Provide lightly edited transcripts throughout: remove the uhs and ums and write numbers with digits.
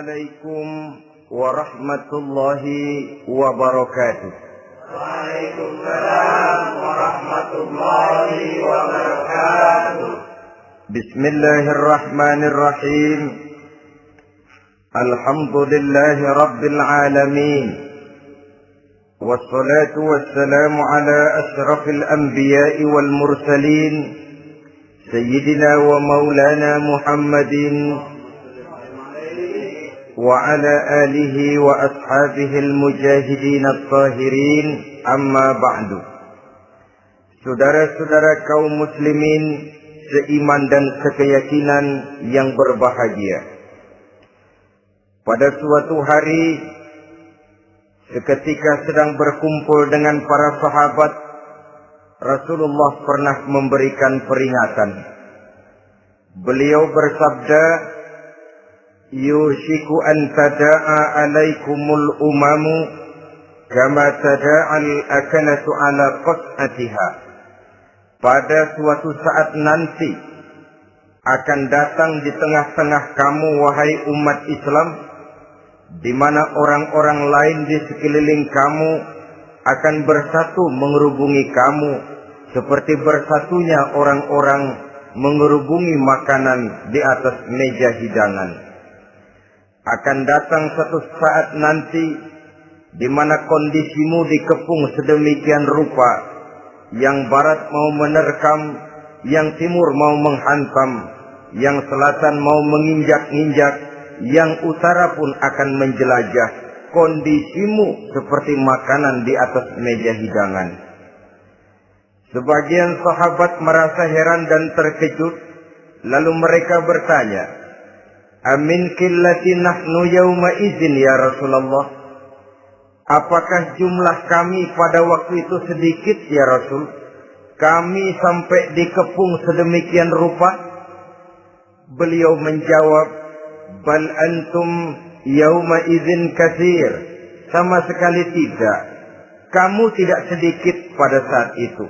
Assalamualaikum warahmatullahi wabarakatuh. Waalaikumsalam warahmatullahi wabarakatuh. Bismillahirrahmanirrahim. Alhamdulillahi rabbil alamin. Wassalatu wassalamu ala ashrafil anbiya'i wal mursalin, Sayyidina wa maulana Muhammadin wa ala alihi wa ashabihil mujahidin at-tahirin, amma ba'du. Saudara-saudara kaum muslimin seiman dan sekeyakinan yang berbahagia. Pada suatu hari seketika sedang berkumpul dengan para sahabat, Rasulullah pernah memberikan peringatan. Beliau bersabda, yushiku an tada'a alaikumul umamu kama tada'al akanatu ala qas'atiha. Pada suatu saat nanti akan datang di tengah-tengah kamu, wahai umat Islam, di mana orang-orang lain di sekeliling kamu akan bersatu mengerubungi kamu seperti bersatunya orang-orang mengerubungi makanan di atas meja hidangan. Akan datang satu saat nanti di mana kondisimu dikepung sedemikian rupa, yang barat mau menerkam, yang timur mau menghantam, yang selatan mau menginjak-injak, yang utara pun akan menjelajah. Kondisimu seperti makanan di atas meja hidangan. Sebagian sahabat merasa heran dan terkejut, lalu mereka bertanya, amin qillati nahnu yawma izin ya Rasulullah? Apakah jumlah kami pada waktu itu sedikit ya Rasul? Kami sampai dikepung sedemikian rupa? Beliau menjawab, bal antum yawma izin katsir. Sama sekali tidak. Kamu tidak sedikit pada saat itu.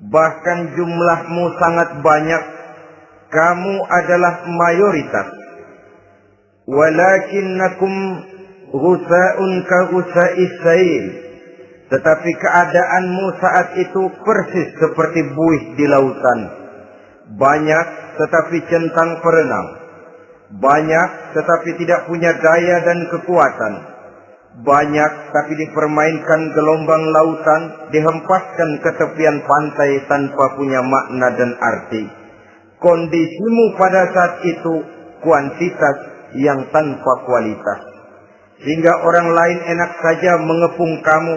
Bahkan jumlahmu sangat banyak. Kamu adalah mayoritas. Walakinnakum ghusa'un ka ghusa'is sail. Tetapi keadaanmu saat itu persis seperti buih di lautan. Banyak tetapi centang perenang. Banyak tetapi tidak punya daya dan kekuatan. Banyak tapi dipermainkan gelombang lautan, dihempaskan ke tepian pantai tanpa punya makna dan arti. Kondisimu pada saat itu kuantitas yang tanpa kualitas, sehingga orang lain enak saja mengepung kamu.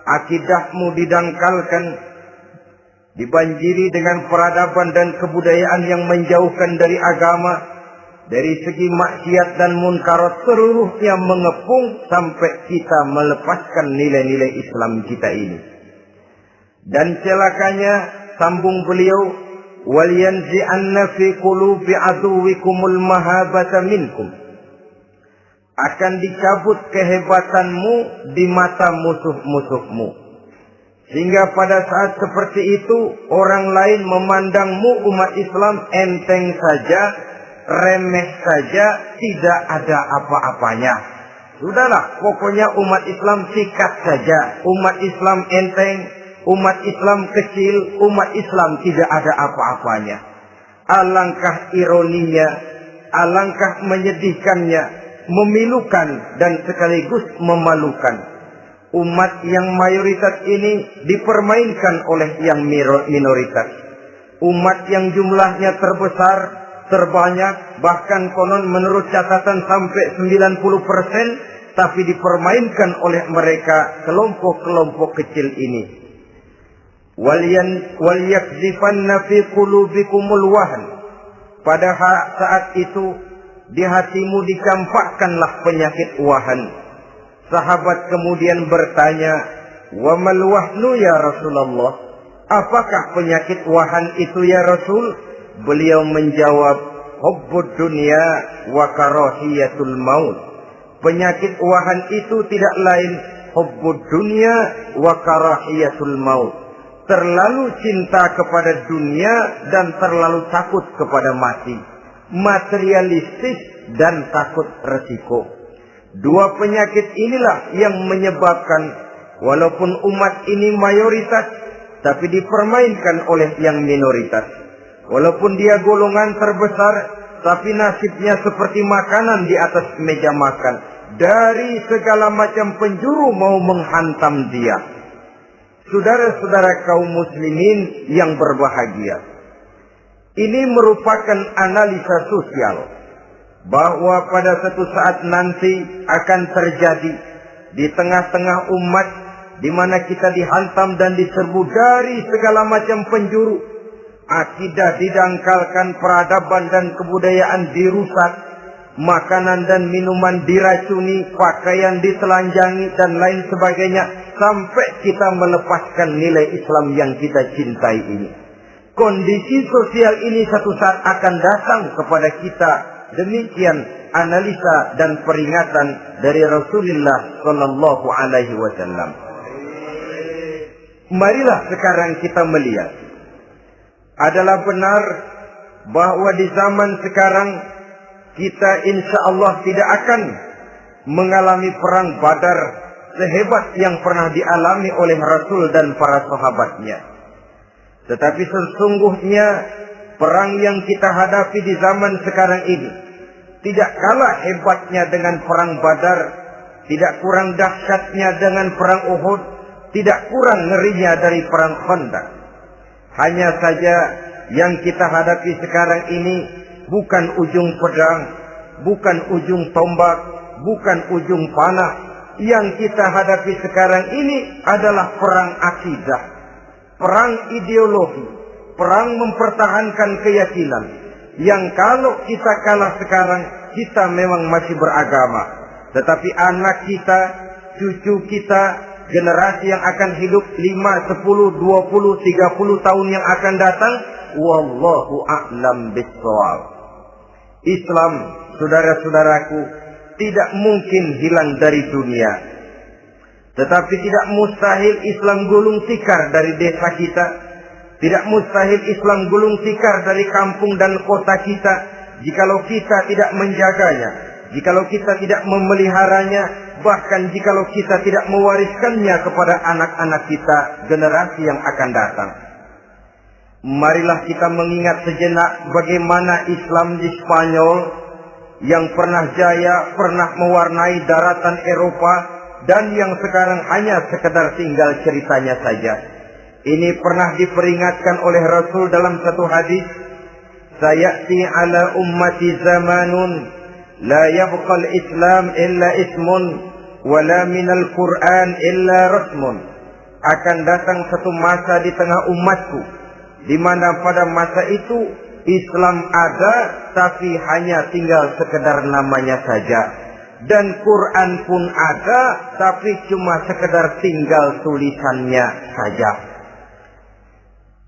Akidahmu didangkalkan, dibanjiri dengan peradaban dan kebudayaan yang menjauhkan dari agama. Dari segi maksiat dan munkarat seluruhnya mengepung sampai kita melepaskan nilai-nilai Islam kita ini. Dan celakanya, sambung beliau, wal yanzi'anna fi qulubi aduwikumul mahabata minkum. Akan dicabut kehebatanmu di mata musuh-musuhmu. Sehingga pada saat seperti itu orang lain memandangmu umat Islam enteng saja, remeh saja, tidak ada apa-apanya. Sudahlah, pokoknya umat Islam sikat saja. Umat Islam enteng, umat Islam kecil, umat Islam tidak ada apa-apanya. Alangkah ironinya, alangkah menyedihkannya, memilukan dan sekaligus memalukan. Umat yang mayoritas ini dipermainkan oleh yang minoritas. Umat yang jumlahnya terbesar, terbanyak, bahkan konon menurut catatan sampai 90%, tapi dipermainkan oleh mereka kelompok-kelompok kecil ini. Wal yakzifanna fi qulubikumul wahn. Pada saat itu di hatimu dicampakkanlah penyakit wahan. Sahabat kemudian bertanya, wa mal wahnu ya Rasulullah? Apakah penyakit wahan itu ya Rasul? Beliau menjawab, hubbud dunya wa karahiyatul maut. Penyakit wahan itu tidak lain hubbud dunya wa karahiyatul maut. Terlalu cinta kepada dunia dan terlalu takut kepada mati. materialistis dan takut resiko. Dua penyakit inilah yang menyebabkan walaupun umat ini mayoritas, tapi dipermainkan oleh yang minoritas. Walaupun dia golongan terbesar, tapi nasibnya seperti makanan di atas meja makan. Dari segala macam penjuru mau menghantam dia. Saudara-saudara kaum muslimin yang berbahagia, ini merupakan analisa sosial bahwa pada suatu saat nanti akan terjadi di tengah-tengah umat di mana kita dihantam dan diserbu dari segala macam penjuru. Akidah didangkalkan, peradaban dan kebudayaan dirusak, makanan dan minuman diracuni, pakaian ditelanjangi dan lain sebagainya, sampai kita melepaskan nilai Islam yang kita cintai ini. Kondisi sosial ini satu saat akan datang kepada kita. Demikian analisa dan peringatan dari Rasulullah sallallahu alaihi wasallam. Marilah sekarang kita melihat, adalah benar bahwa di zaman sekarang kita insya Allah tidak akan mengalami perang Badar sehebat yang pernah dialami oleh Rasul dan para sahabatnya. Tetapi sesungguhnya perang yang kita hadapi di zaman sekarang ini tidak kalah hebatnya dengan perang Badar, tidak kurang dahsyatnya dengan perang Uhud, tidak kurang ngerinya dari perang Khandaq. Hanya saja yang kita hadapi sekarang ini bukan ujung pedang, bukan ujung tombak, bukan ujung panah. Yang kita hadapi sekarang ini adalah perang akidah, perang ideologi, perang mempertahankan keyakinan. Yang kalau kita kalah sekarang, kita memang masih beragama. Tetapi anak kita, cucu kita, generasi yang akan hidup 5, 10, 20, 30 tahun yang akan datang, wallahu a'lam bissawab. Islam, saudara-saudaraku, tidak mungkin hilang dari dunia. Tetapi tidak mustahil Islam gulung tikar dari desa kita. Tidak mustahil Islam gulung tikar dari kampung dan kota kita, jikalau kita tidak menjaganya, jikalau kita tidak memeliharanya, bahkan jikalau kita tidak mewariskannya kepada anak-anak kita, generasi yang akan datang. Marilah kita mengingat sejenak bagaimana Islam di Spanyol yang pernah jaya, pernah mewarnai daratan Eropa, dan yang sekarang hanya sekedar tinggal ceritanya saja. Ini pernah diperingatkan oleh Rasul dalam satu hadis, sayati ala ummati zamanun la yabqal Islam illa ismun wala minal Quran illa rasmun. Akan datang satu masa di tengah umatku di mana pada masa itu Islam ada tapi hanya tinggal sekedar namanya saja, dan Quran pun ada tapi cuma sekedar tinggal tulisannya saja.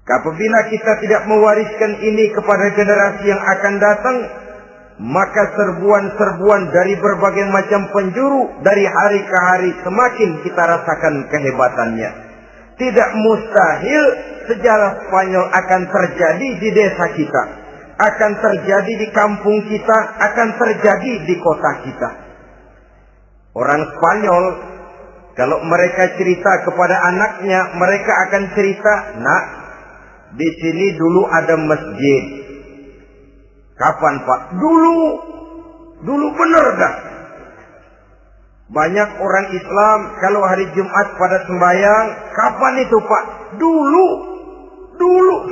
Apabila kita tidak mewariskan ini kepada generasi yang akan datang, maka serbuan-serbuan dari berbagai macam penjuru dari hari ke hari semakin kita rasakan kehebatannya. Tidak mustahil sejarah Spanyol akan terjadi di desa kita, akan terjadi di kampung kita, akan terjadi di kota kita. Orang Spanyol, kalau mereka cerita kepada anaknya, mereka akan cerita, nak, di sini dulu ada masjid. Kapan, Pak? Dulu benar dah. Banyak orang Islam kalau hari Jumat pada sembahyang, kapan itu, Pak? Dulu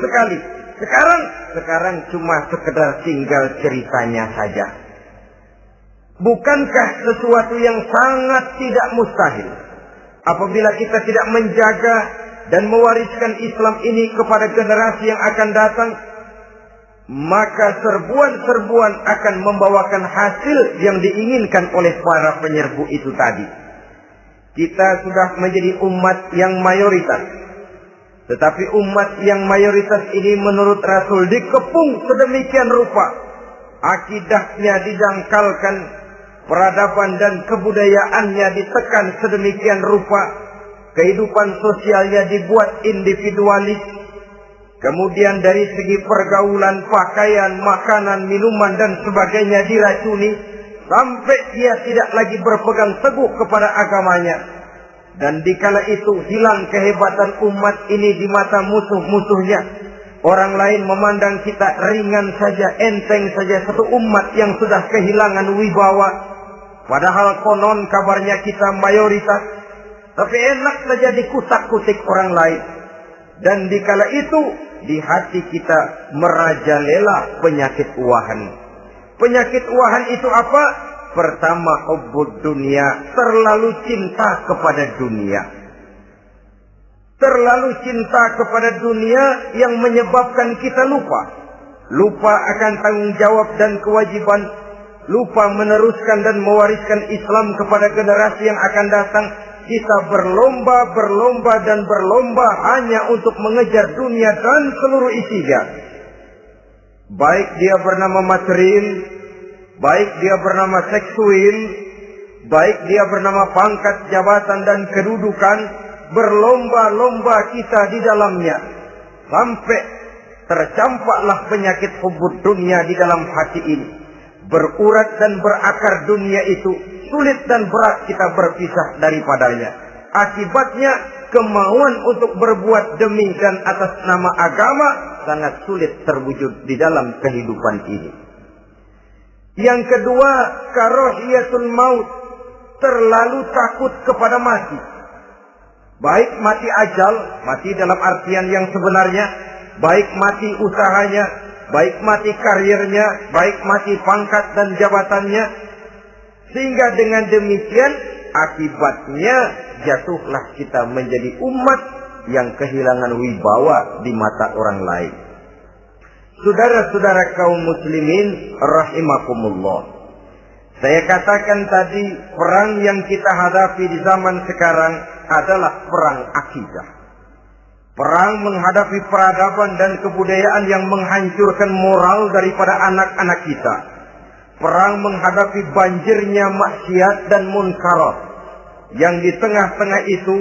sekali. Sekarang cuma sekedar tinggal ceritanya saja. Bukankah sesuatu yang sangat tidak mustahil apabila kita tidak menjaga dan mewariskan Islam ini kepada generasi yang akan datang, maka serbuan-serbuan akan membawakan hasil yang diinginkan oleh para penyerbu itu tadi. Kita sudah menjadi umat yang mayoritas, tetapi umat yang mayoritas ini menurut Rasul dikepung sedemikian rupa, akidahnya didangkalkan, peradaban dan kebudayaannya ditekan sedemikian rupa, kehidupan sosialnya dibuat individualis, Kemudian dari segi pergaulan, pakaian, makanan, minuman dan sebagainya diracuni sampai dia tidak lagi berpegang teguh kepada agamanya. Dan dikala itu hilang kehebatan umat ini di mata musuh-musuhnya. Orang lain memandang kita ringan saja, enteng saja, satu umat yang sudah kehilangan wibawa. Padahal konon kabarnya kita mayoritas, tapi enak saja dikutak-kutik orang lain. Dan dikala itu di hati kita merajalela penyakit uahan. Penyakit uahan itu apa? Pertama, hubbud dunia, terlalu cinta kepada dunia. Terlalu cinta kepada dunia yang menyebabkan kita lupa akan tanggung jawab dan kewajiban, lupa meneruskan dan mewariskan Islam kepada generasi yang akan datang. Kita berlomba hanya untuk mengejar dunia dan seluruh isinya. Baik dia bernama material, baik dia bernama seksual, baik dia bernama pangkat, jabatan dan kedudukan, berlomba-lomba kita di dalamnya. Sampai tercampaklah penyakit hubbud dunia di dalam hati ini. Berurat dan berakar dunia itu. Sulit dan berat kita berpisah daripadanya. Akibatnya kemauan untuk berbuat demi dan atas nama agama sangat sulit terwujud di dalam kehidupan ini. Yang kedua, karahiyatul maut, terlalu takut kepada mati. Baik mati ajal, mati dalam artian yang sebenarnya, baik mati usahanya, baik mati karirnya, baik mati pangkat dan jabatannya. Sehingga dengan demikian akibatnya jatuhlah kita menjadi umat yang kehilangan wibawa di mata orang lain. Saudara-saudara kaum muslimin rahimakumullah. Saya katakan tadi, perang yang kita hadapi di zaman sekarang adalah perang akidah. Perang menghadapi peradaban dan kebudayaan yang menghancurkan moral daripada anak-anak kita. Perang menghadapi banjirnya maksiat dan munkarat. Yang di tengah-tengah itu,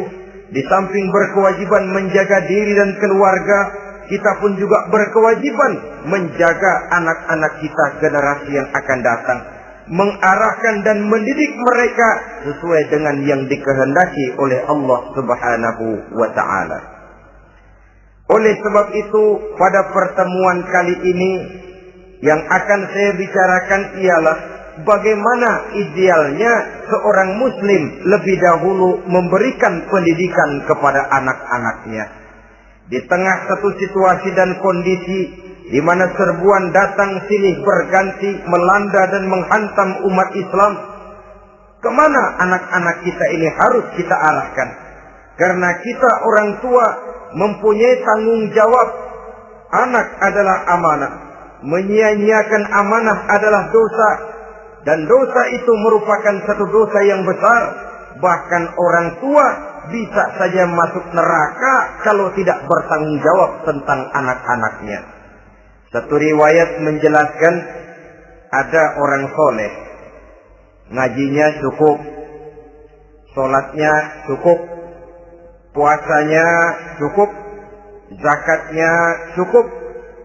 di samping berkewajiban menjaga diri dan keluarga, kita pun juga berkewajiban menjaga anak-anak kita, generasi yang akan datang. Mengarahkan dan mendidik mereka sesuai dengan yang dikehendaki oleh Allah Subhanahu wa ta'ala. Oleh sebab itu, pada pertemuan kali ini, yang akan saya bicarakan ialah bagaimana idealnya seorang muslim lebih dahulu memberikan pendidikan kepada anak-anaknya. Di tengah satu situasi dan kondisi di mana serbuan datang silih berganti melanda dan menghantam umat Islam, kemana anak-anak kita ini harus kita arahkan? Karena kita orang tua mempunyai tanggung jawab. Anak adalah amanah. Menyia-nyiakan amanah adalah dosa, dan dosa itu merupakan satu dosa yang besar. Bahkan orang tua bisa saja masuk neraka kalau tidak bertanggung jawab tentang anak-anaknya. Satu riwayat menjelaskan ada orang soleh, ngajinya cukup, sholatnya cukup, puasanya cukup, zakatnya cukup.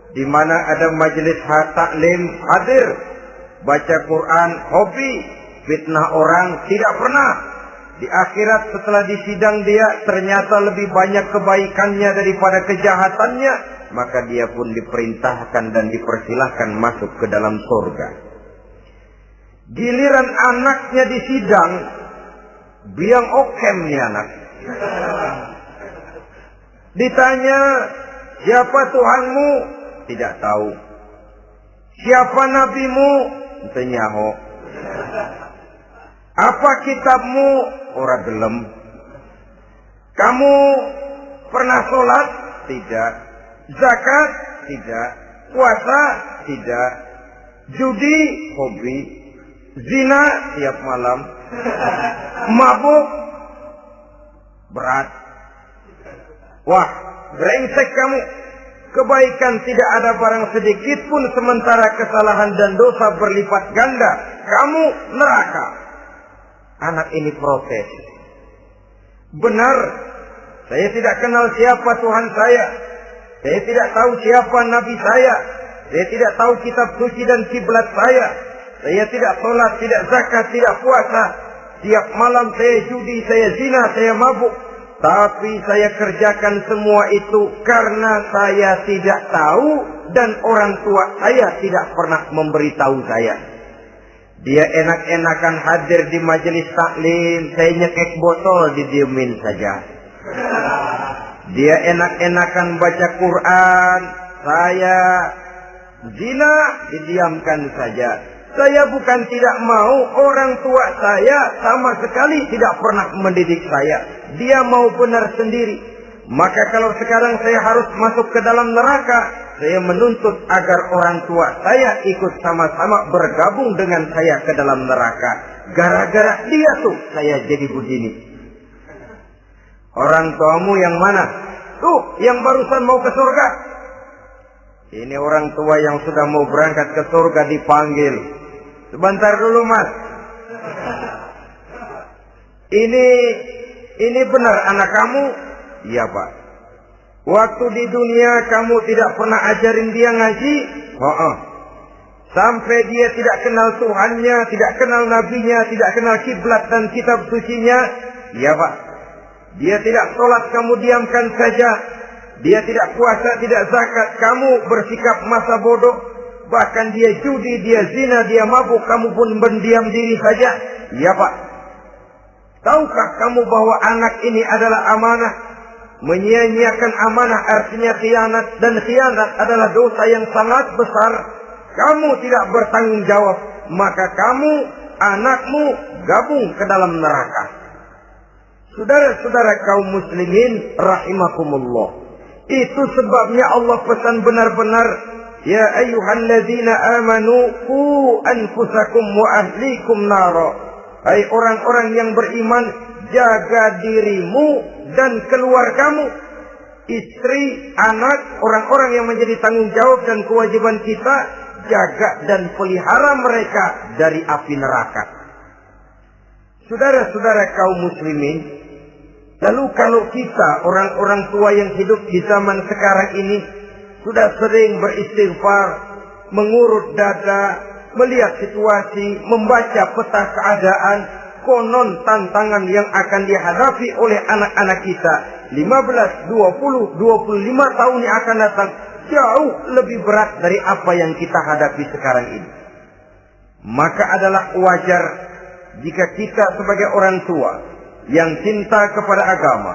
Di mana ada majelis taklim hadir, baca Quran hobi, fitnah orang tidak pernah. Di akhirat setelah disidang dia ternyata lebih banyak kebaikannya daripada kejahatannya, maka dia pun diperintahkan dan dipersilahkan masuk ke dalam surga. Giliran anaknya disidang, biang okem nih anak. Ditanya, siapa Tuhanmu? Tidak tahu. Siapa nabimu? Tenyaho. Apa kitabmu? Ora gelem. Kamu pernah sholat? Tidak. Zakat? Tidak. Puasa? Tidak. Judi? Hobi. Zina? Tiap malam. Mabuk? Berat. Wah, brengsek kamu. Kebaikan tidak ada barang sedikit pun, sementara kesalahan dan dosa berlipat ganda. Kamu neraka. Anak ini protes. Benar, saya tidak kenal siapa Tuhan saya. Saya tidak tahu siapa nabi saya. Saya tidak tahu kitab suci dan kiblat saya. Saya tidak sholat, tidak zakat, tidak puasa. Tiap malam saya judi, saya zina, saya mabuk. Tapi saya kerjakan semua itu karena saya tidak tahu dan orang tua saya tidak pernah memberitahu saya. Dia enak-enakan hadir di majelis taklim, saya nyekek botol, didiemin saja. Dia enak-enakan baca Quran, saya zina, didiamkan saja. Saya bukan tidak mau, orang tua saya sama sekali tidak pernah mendidik saya. Dia mau benar sendiri. Maka kalau sekarang saya harus masuk ke dalam neraka, saya menuntut agar orang tua saya ikut sama-sama bergabung dengan saya ke dalam neraka. Gara-gara dia tuh saya jadi begini. Orang tuamu yang mana? Tuh, yang barusan mau ke surga. Ini orang tua yang sudah mau berangkat ke surga dipanggil. Sebentar dulu, Mas. Ini benar anak kamu? Iya, Pak. Waktu di dunia kamu tidak pernah ajarin dia ngaji? Sampai dia tidak kenal Tuhannya, tidak kenal nabinya, tidak kenal kiblat dan kitab sucinya? Iya, Pak. Dia tidak sholat, kamu diamkan saja. Dia tidak puasa, tidak zakat, kamu bersikap masa bodoh. Bahkan dia judi, dia zina, dia mabuk, kamu pun berdiam diri saja. Iya, Pak. Tahukah kamu bahwa anak ini adalah amanah? Menyia-nyiakan amanah artinya khianat, dan khianat adalah dosa yang sangat besar. Kamu tidak bertanggung jawab, maka kamu, anakmu gabung ke dalam neraka. Saudara-saudara kaum muslimin rahimakumullah. Itu sebabnya Allah pesan benar-benar, ya ayyuhalladzina amanu qu anfusakum wa ahlikum nara. Hai orang-orang yang beriman, jaga dirimu dan keluargamu, istri, anak, orang-orang yang menjadi tanggung jawab dan kewajiban kita, jaga dan pelihara mereka dari api neraka. Saudara-saudara kaum muslimin, lalu kalau kita orang-orang tua yang hidup di zaman sekarang ini sudah sering beristighfar, mengurut dada, melihat situasi, membaca peta keadaan, konon tantangan yang akan dihadapi oleh anak-anak kita 15, 20, 25 tahun yang akan datang jauh lebih berat dari apa yang kita hadapi sekarang ini. Maka adalah wajar jika kita sebagai orang tua yang cinta kepada agama,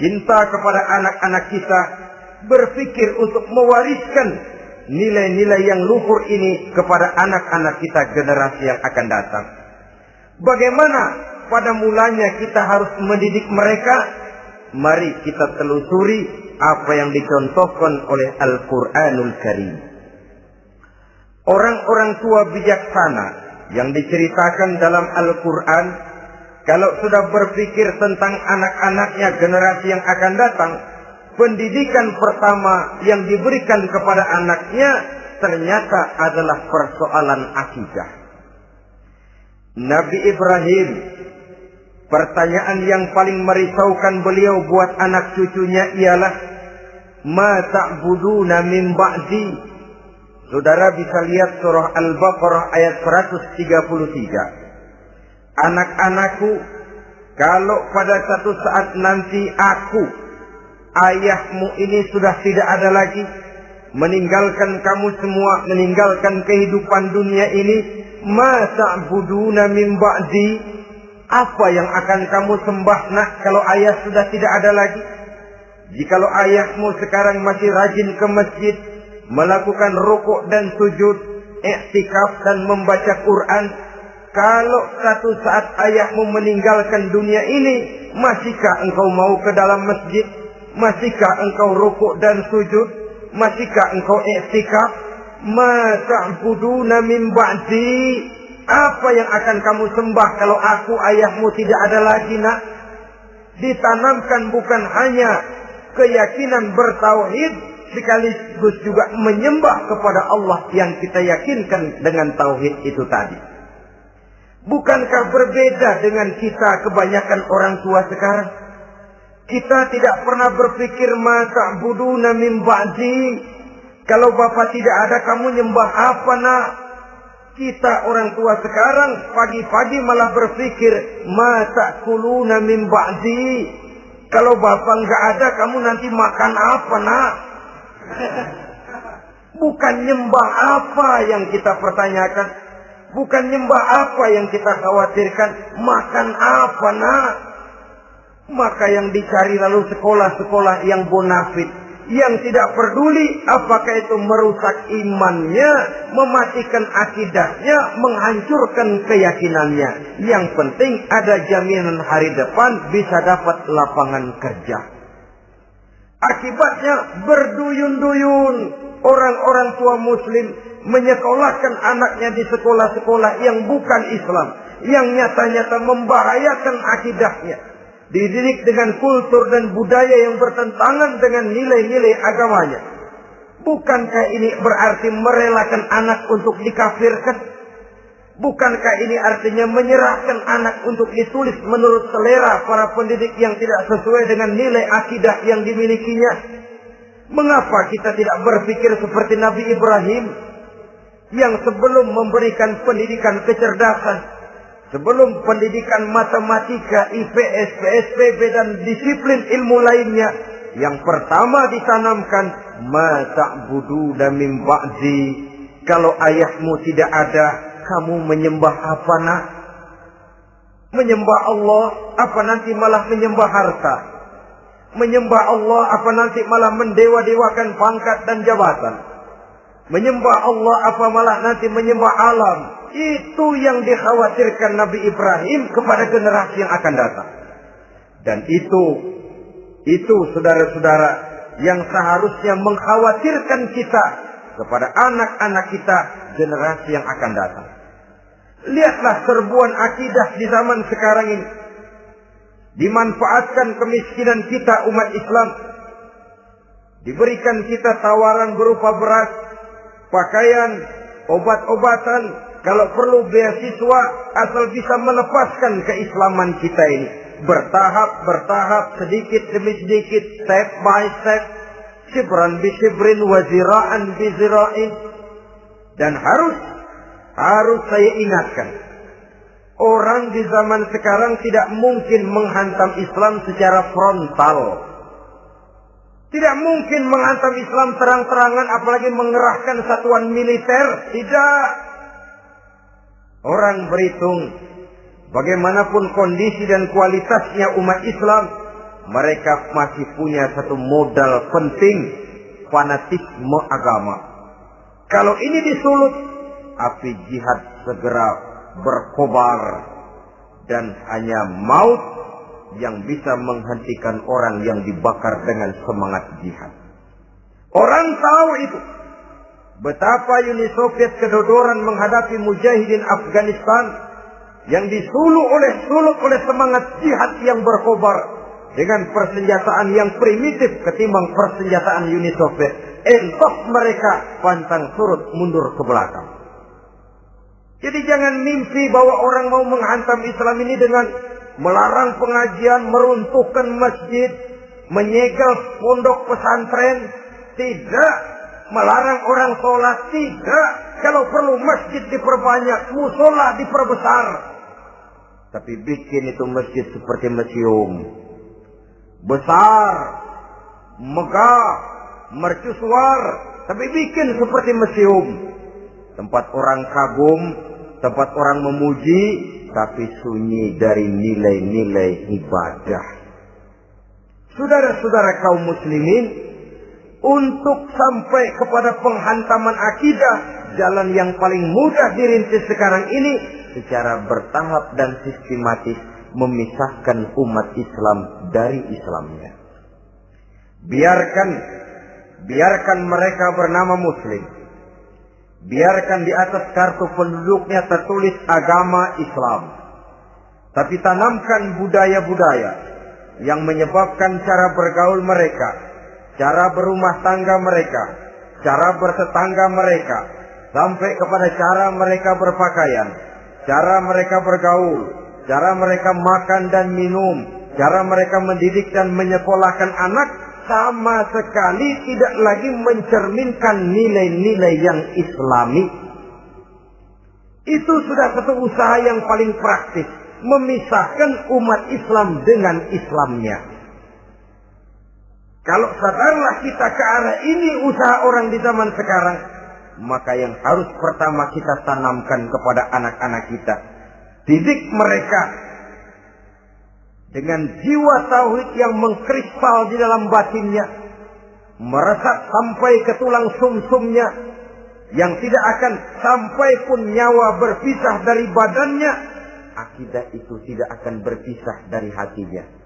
cinta kepada anak-anak kita, berpikir untuk mewariskan nilai-nilai yang luhur ini kepada anak-anak kita generasi yang akan datang. Bagaimana pada mulanya kita harus mendidik mereka? Mari kita telusuri apa yang dicontohkan oleh Al-Quranul Karim. Orang-orang tua bijaksana yang diceritakan dalam Al-Quran, kalau sudah berpikir tentang anak-anaknya generasi yang akan datang, pendidikan pertama yang diberikan kepada anaknya ternyata adalah persoalan akidah. Nabi Ibrahim, pertanyaan yang paling merisaukan beliau buat anak cucunya ialah, ma ta'buduna min ba'di. Saudara bisa lihat surah Al-Baqarah ayat 133. Anak-anakku, kalau pada satu saat nanti aku, ayahmu ini sudah tidak ada lagi, meninggalkan kamu semua, meninggalkan kehidupan dunia ini, ma ta'buduna min ba'di, apa yang akan kamu sembah nak kalau ayah sudah tidak ada lagi? Jikalau ayahmu sekarang masih rajin ke masjid, melakukan rukuk dan sujud, i'tikaf dan membaca Quran, kalau satu saat ayahmu meninggalkan dunia ini, masihkah engkau mau ke dalam masjid? Masihkah engkau rukuk dan sujud? Masihkah engkau i'tikaf? Ma ta'buduna min ba'di, apa yang akan kamu sembah kalau aku ayahmu tidak ada lagi nak? Ditanamkan bukan hanya keyakinan bertauhid, sekaligus juga menyembah kepada Allah yang kita yakinkan dengan tauhid itu tadi. Bukankah berbeda dengan kita kebanyakan orang tua sekarang? Kita tidak pernah berpikir ma ta'buduna min ba'di. Kalau bapak tidak ada, kamu nyembah apa nak? Kita orang tua sekarang pagi-pagi malah berpikir ma ta'kuluna min ba'di. Kalau bapak nggak ada, kamu nanti makan apa nak? Bukan nyembah apa yang kita pertanyakan, bukan nyembah apa yang kita khawatirkan, makan apa nak? Maka yang dicari lalu sekolah-sekolah yang bonafit, yang tidak peduli apakah itu merusak imannya, mematikan akidahnya, menghancurkan keyakinannya. Yang penting ada jaminan hari depan bisa dapat lapangan kerja. Akibatnya berduyun-duyun orang-orang tua muslim menyekolahkan anaknya di sekolah-sekolah yang bukan Islam, yang nyata-nyata membahayakan akidahnya. Dididik dengan kultur dan budaya yang bertentangan dengan nilai-nilai agamanya. Bukankah ini berarti merelakan anak untuk dikafirkan? Bukankah ini artinya menyerahkan anak untuk ditulis menurut selera para pendidik yang tidak sesuai dengan nilai akidah yang dimilikinya? Mengapa kita tidak berpikir seperti Nabi Ibrahim yang sebelum memberikan pendidikan kecerdasan, sebelum pendidikan matematika, IPS, PSBB dan disiplin ilmu lainnya, yang pertama ditanamkan ma ta'buduna min ba'di. Kalau ayahmu tidak ada, kamu menyembah apa nak? Menyembah Allah, apa nanti malah menyembah harta? Menyembah Allah, apa nanti malah mendewa-dewakan pangkat dan jabatan? Menyembah Allah, apa malah nanti menyembah alam? Itu yang dikhawatirkan Nabi Ibrahim kepada generasi yang akan datang. Dan itu saudara-saudara yang seharusnya mengkhawatirkan kita kepada anak-anak kita generasi yang akan datang. Lihatlah serbuan akidah di zaman sekarang ini. Dimanfaatkan kemiskinan kita umat Islam. Diberikan kita tawaran berupa beras, pakaian, obat-obatan, kalau perlu beasiswa, asal bisa melepaskan keislaman kita ini. Bertahap, sedikit demi sedikit, step by step, shibran bi shibrin wa zira'an bi zira'in. Dan harus saya ingatkan, orang di zaman sekarang tidak mungkin menghantam Islam secara frontal. Tidak mungkin menghantam Islam terang-terangan, apalagi mengerahkan satuan militer. Tidak. Orang berhitung bagaimanapun kondisi dan kualitasnya umat Islam, mereka masih punya satu modal penting, fanatisme agama. Kalau ini disulut, api jihad segera berkobar dan hanya maut yang bisa menghentikan orang yang dibakar dengan semangat jihad. Orang tahu itu. Betapa Uni Soviet kedodoran menghadapi mujahidin Afghanistan yang disulut oleh semangat jihad yang berkobar dengan persenjataan yang primitif ketimbang persenjataan Uni Soviet. Entos mereka pantang surut mundur ke belakang. Jadi jangan mimpi bahwa orang mau menghantam Islam ini dengan melarang pengajian, meruntuhkan masjid, menyegel pondok pesantren. Tidak. Melarang orang sholat. Tidak. Kalau perlu masjid diperbanyak, musola diperbesar. Tapi bikin itu masjid seperti museum. Besar, megah, mercusuar, tapi bikin seperti museum. Tempat orang kagum, tempat orang memuji, tapi sunyi dari nilai-nilai ibadah. Saudara-saudara kaum muslimin, untuk sampai kepada penghantaman akidah, jalan yang paling mudah dirintis sekarang ini secara bertahap dan sistematis memisahkan umat Islam dari Islamnya. Biarkan mereka bernama Muslim. Biarkan di atas kartu penduduknya tertulis agama Islam. Tapi tanamkan budaya-budaya yang menyebabkan cara bergaul mereka, cara berumah tangga mereka, cara bertetangga mereka, sampai kepada cara mereka berpakaian, cara mereka bergaul, cara mereka makan dan minum, Cara mereka mendidik dan menyekolahkan anak sama sekali tidak lagi mencerminkan nilai-nilai yang islami. Itu sudah satu usaha yang paling praktis, memisahkan umat Islam dengan Islamnya. Kalau sadarlah kita ke arah ini usaha orang di zaman sekarang, maka yang harus pertama kita tanamkan kepada anak-anak kita, didik mereka dengan jiwa tauhid yang mengkrispal di dalam batinnya, meresap sampai ke tulang sumsumnya, yang tidak akan sampai pun nyawa berpisah dari badannya, akidah itu tidak akan berpisah dari hatinya.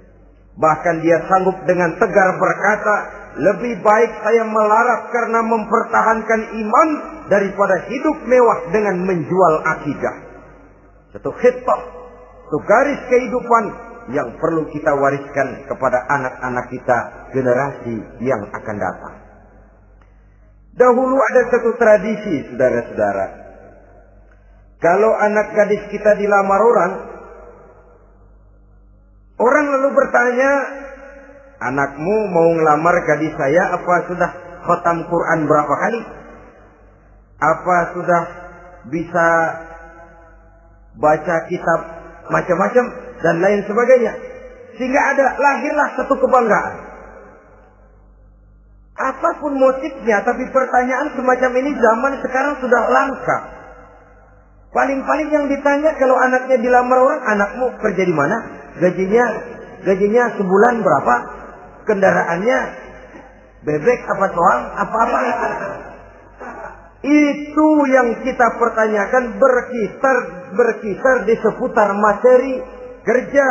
Bahkan dia sanggup dengan tegar berkata, lebih baik saya melarat karena mempertahankan iman daripada hidup mewah dengan menjual akidah. Satu khitbah, satu garis kehidupan yang perlu kita wariskan kepada anak-anak kita, generasi yang akan datang. Dahulu ada satu tradisi, saudara-saudara. Kalau anak gadis kita dilamar orang lalu bertanya, anakmu mau ngelamar gadis saya, apa sudah khatam Quran berapa kali? Apa sudah bisa baca kitab macam-macam dan lain sebagainya? Sehingga lahirlah satu kebanggaan. Apapun motifnya, tapi pertanyaan semacam ini zaman sekarang sudah langka. Paling-paling yang ditanya kalau anaknya dilamar orang, anakmu kerja di mana? Gajinya sebulan berapa? Kendaraannya bebek apa soang? Apa-apa? Itu yang kita pertanyakan, berkisar di seputar materi, kerja,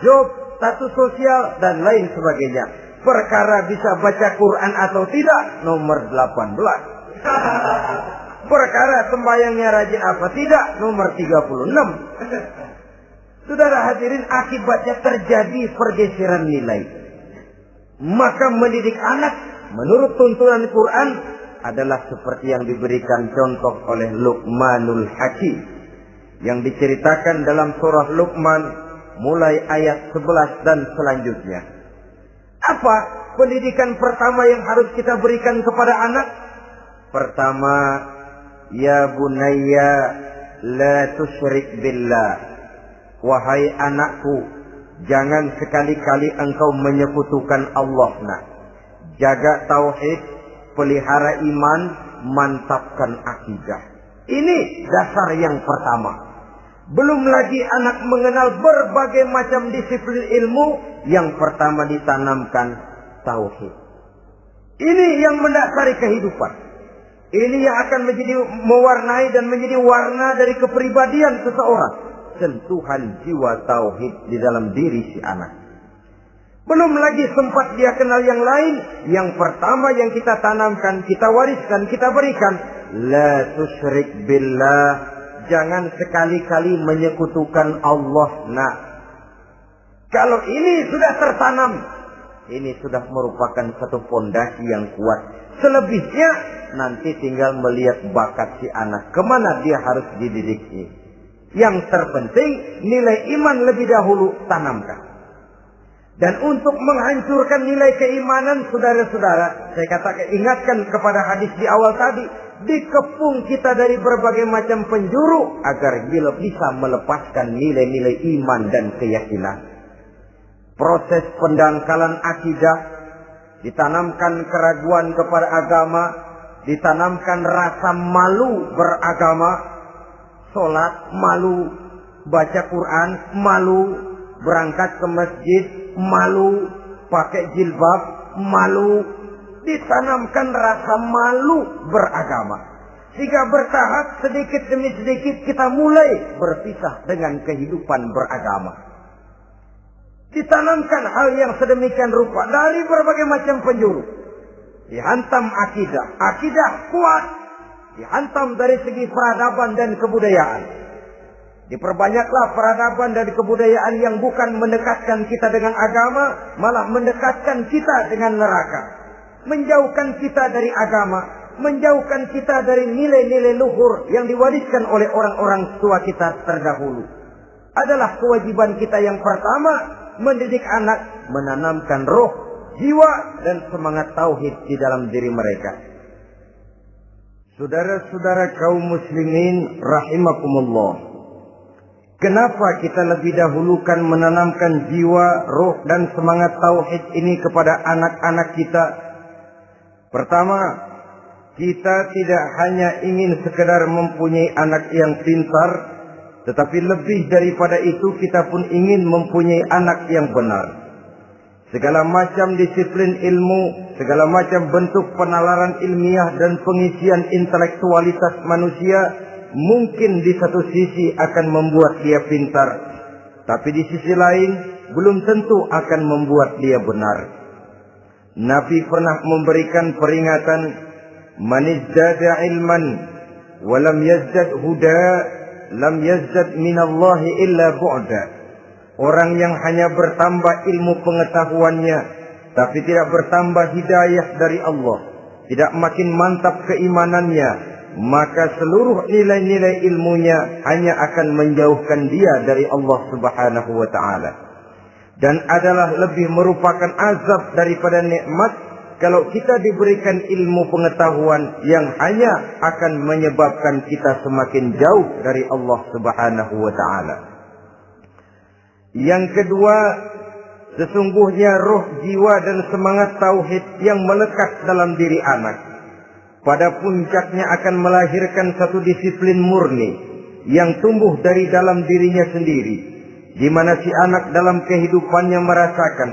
job, status sosial, dan lain sebagainya. Perkara bisa baca Quran atau tidak, nomor 18. Perkara sembahyangnya rajin apa tidak, nomor 36. Saudara hadirin, akibatnya terjadi pergeseran nilai. Maka mendidik anak menurut tuntunan Quran adalah seperti yang diberikan contoh oleh Luqmanul Hakim, yang diceritakan dalam surah Luqman mulai ayat 11 dan selanjutnya. Apa pendidikan pertama yang harus kita berikan kepada anak? Pertama, ya bunayya la tusyrik billah. Wahai anakku, jangan sekali-kali engkau menyekutukan Allah. Nah, jaga tauhid, pelihara iman, mantapkan akidah. Ini dasar yang pertama. Belum lagi anak mengenal berbagai macam disiplin ilmu, yang pertama ditanamkan tauhid. Ini yang mendasari kehidupan. Ini yang akan menjadi mewarnai dan menjadi warna dari kepribadian seseorang. Sentuhan jiwa tauhid di dalam diri si anak. Belum lagi sempat dia kenal yang lain. Yang pertama yang kita tanamkan, kita wariskan, kita berikan, la tusyrik billah. Jangan sekali-kali menyekutukan Allah. Nah, kalau ini sudah tertanam, ini sudah merupakan satu fondasi yang kuat. Selebihnya nanti tinggal melihat bakat si anak, kemana dia harus dididiknya. Yang terpenting nilai iman lebih dahulu tanamkan. Dan untuk menghancurkan nilai keimanan, saudara-saudara, saya katakan, ingatkan kepada hadis di awal tadi, dikepung kita dari berbagai macam penjuru agar bisa melepaskan nilai-nilai iman dan keyakinan. Proses pendangkalan akidah, ditanamkan keraguan kepada agama, ditanamkan rasa malu beragama. Sholat malu, baca Quran malu, berangkat ke masjid malu, pakai jilbab malu. Ditanamkan rasa malu beragama. Sehingga bertahap sedikit demi sedikit kita mulai berpisah dengan kehidupan beragama. Ditanamkan hal yang sedemikian rupa dari berbagai macam penjuru. Dihantam akidah, akidah kuat. Dihantam dari segi peradaban dan kebudayaan. Diperbanyaklah peradaban dan kebudayaan yang bukan mendekatkan kita dengan agama, malah mendekatkan kita dengan neraka. Menjauhkan kita dari agama, menjauhkan kita dari nilai-nilai luhur yang diwariskan oleh orang-orang tua kita terdahulu. Adalah kewajiban kita yang pertama, mendidik anak, menanamkan roh, jiwa, dan semangat tauhid di dalam diri mereka. Saudara-saudara kaum muslimin rahimakumullah, kenapa kita lebih dahulukan menanamkan jiwa, roh, dan semangat tauhid ini kepada anak-anak kita? Pertama, kita tidak hanya ingin sekedar mempunyai anak yang pintar, tetapi lebih daripada itu kita pun ingin mempunyai anak yang benar. Segala macam disiplin ilmu, segala macam bentuk penalaran ilmiah dan pengisian intelektualitas manusia mungkin di satu sisi akan membuat dia pintar, tapi di sisi lain belum tentu akan membuat dia benar. Nabi pernah memberikan peringatan, man izdada ilman wa lam yazdad huda lam yazdad minallahi illa bu'da. Orang yang hanya bertambah ilmu pengetahuannya tapi tidak bertambah hidayah dari Allah, tidak makin mantap keimanannya, maka seluruh nilai-nilai ilmunya hanya akan menjauhkan dia dari Allah Subhanahu wa taala. Dan adalah lebih merupakan azab daripada nikmat kalau kita diberikan ilmu pengetahuan yang hanya akan menyebabkan kita semakin jauh dari Allah Subhanahu wa taala. Yang kedua, sesungguhnya roh, jiwa, dan semangat tauhid yang melekat dalam diri anak pada puncaknya akan melahirkan satu disiplin murni yang tumbuh dari dalam dirinya sendiri, di mana si anak dalam kehidupannya merasakan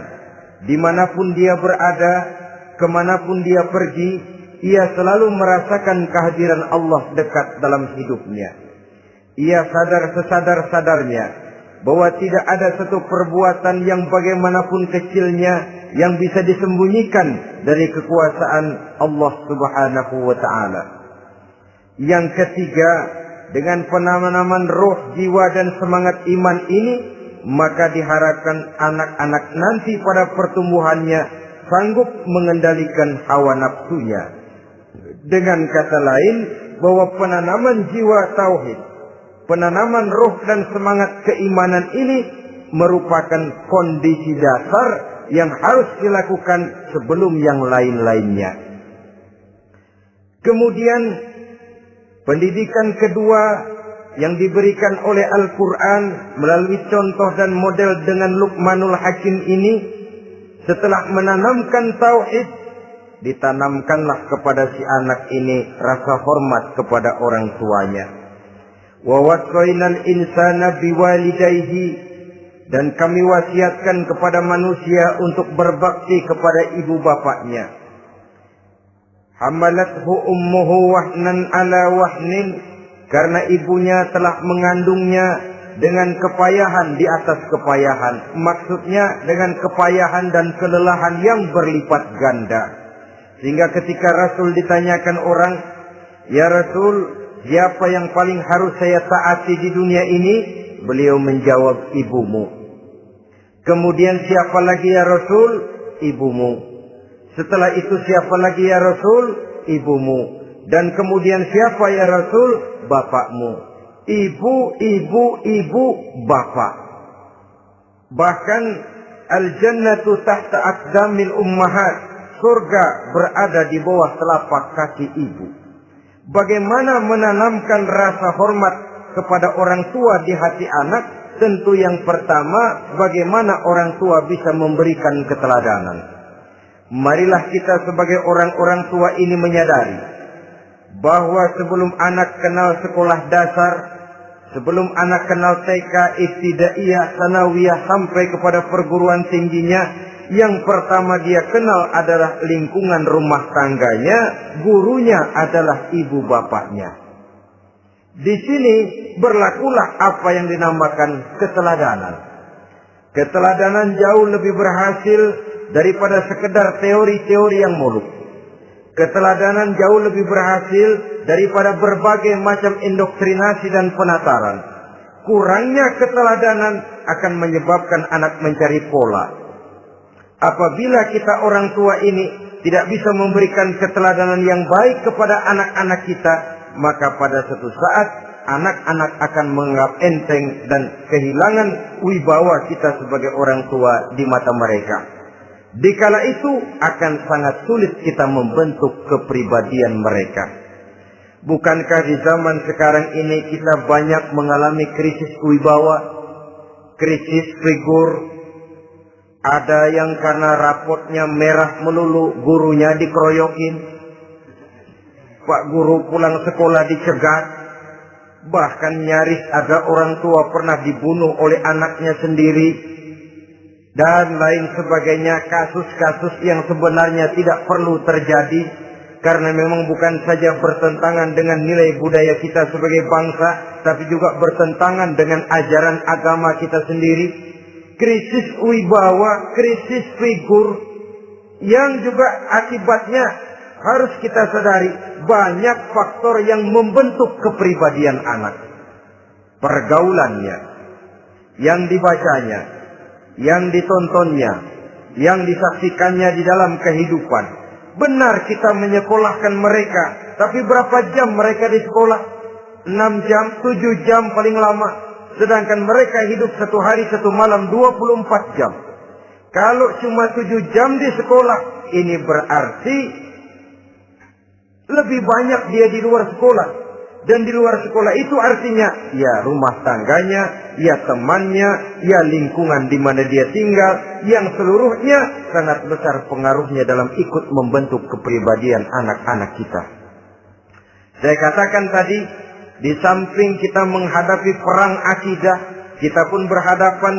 dimanapun dia berada, kemanapun dia pergi, ia selalu merasakan kehadiran Allah dekat dalam hidupnya. Ia sadar sesadar-sadarnya bahwa tidak ada satu perbuatan yang bagaimanapun kecilnya yang bisa disembunyikan dari kekuasaan Allah Subhanahu wa taala. Yang ketiga, dengan penanaman roh, jiwa, dan semangat iman ini, maka diharapkan anak-anak nanti pada pertumbuhannya sanggup mengendalikan hawa nafsunya. Dengan kata lain, bahwa penanaman jiwa tauhid, penanaman roh dan semangat keimanan ini merupakan kondisi dasar yang harus dilakukan sebelum yang lain-lainnya. Kemudian pendidikan kedua yang diberikan oleh Al-Quran melalui contoh dan model dengan Luqmanul Hakim ini, setelah menanamkan tauhid, ditanamkanlah kepada si anak ini rasa hormat kepada orang tuanya. Wa wasainal insana biwalidayhi, dan kami wasiatkan kepada manusia untuk berbakti kepada ibu bapaknya. Hamalathu ummuhu wahnan ala wahnin, karena ibunya telah mengandungnya dengan kepayahan di atas kepayahan. Maksudnya dengan kepayahan dan kelelahan yang berlipat ganda. Sehingga ketika Rasul ditanyakan orang, "Ya Rasul, siapa yang paling harus saya taati di dunia ini?" Beliau menjawab, "Ibumu." Kemudian, "Siapa lagi ya Rasul?" "Ibumu." Setelah itu, "Siapa lagi ya Rasul?" "Ibumu." Dan kemudian, "Siapa ya Rasul?" "Bapakmu." Ibu, ibu, ibu, bapak. Bahkan al-jannatu tahta aqdamil ummahat, surga berada di bawah telapak kaki ibu. Bagaimana menanamkan rasa hormat kepada orang tua di hati anak? Tentu yang pertama, bagaimana orang tua bisa memberikan keteladanan. Marilah kita sebagai orang-orang tua ini menyadari bahwa sebelum anak kenal sekolah dasar, sebelum anak kenal TK, ibtidaiyah, sanawiyah, sampai kepada perguruan tingginya, yang pertama dia kenal adalah lingkungan rumah tangganya, gurunya adalah ibu bapaknya. Di sini berlakulah apa yang dinamakan keteladanan. Keteladanan jauh lebih berhasil daripada sekedar teori-teori yang muluk. Keteladanan jauh lebih berhasil daripada berbagai macam indoktrinasi dan penataran. Kurangnya keteladanan akan menyebabkan anak mencari pola. Apabila kita orang tua ini tidak bisa memberikan keteladanan yang baik kepada anak-anak kita, maka pada suatu saat anak-anak akan menganggap enteng dan kehilangan wibawa kita sebagai orang tua di mata mereka. Dikala itu akan sangat sulit kita membentuk kepribadian mereka. Bukankah di zaman sekarang ini kita banyak mengalami krisis wibawa, krisis figur? Ada yang karena rapotnya merah melulu, gurunya dikeroyokin. Pak guru pulang sekolah dicegat. Bahkan nyaris ada orang tua pernah dibunuh oleh anaknya sendiri. Dan lain sebagainya, kasus-kasus yang sebenarnya tidak perlu terjadi. Karena memang bukan saja bertentangan dengan nilai budaya kita sebagai bangsa, tapi juga bertentangan dengan ajaran agama kita sendiri. Krisis wibawa, krisis figur, yang juga akibatnya harus kita sadari banyak faktor yang membentuk kepribadian anak. Pergaulannya, yang dibacanya, yang ditontonnya, yang disaksikannya di dalam kehidupan. Benar kita menyekolahkan mereka, tapi berapa jam mereka di sekolah? 6 jam, 7 jam paling lama. Sedangkan mereka hidup satu hari satu malam 24 jam. Kalau cuma 7 jam di sekolah, ini berarti lebih banyak dia di luar sekolah. Dan di luar sekolah itu artinya ya rumah tangganya, ya temannya, ya lingkungan di mana dia tinggal, yang seluruhnya sangat besar pengaruhnya dalam ikut membentuk kepribadian anak-anak kita. Saya katakan tadi, di samping kita menghadapi perang akidah, kita pun berhadapan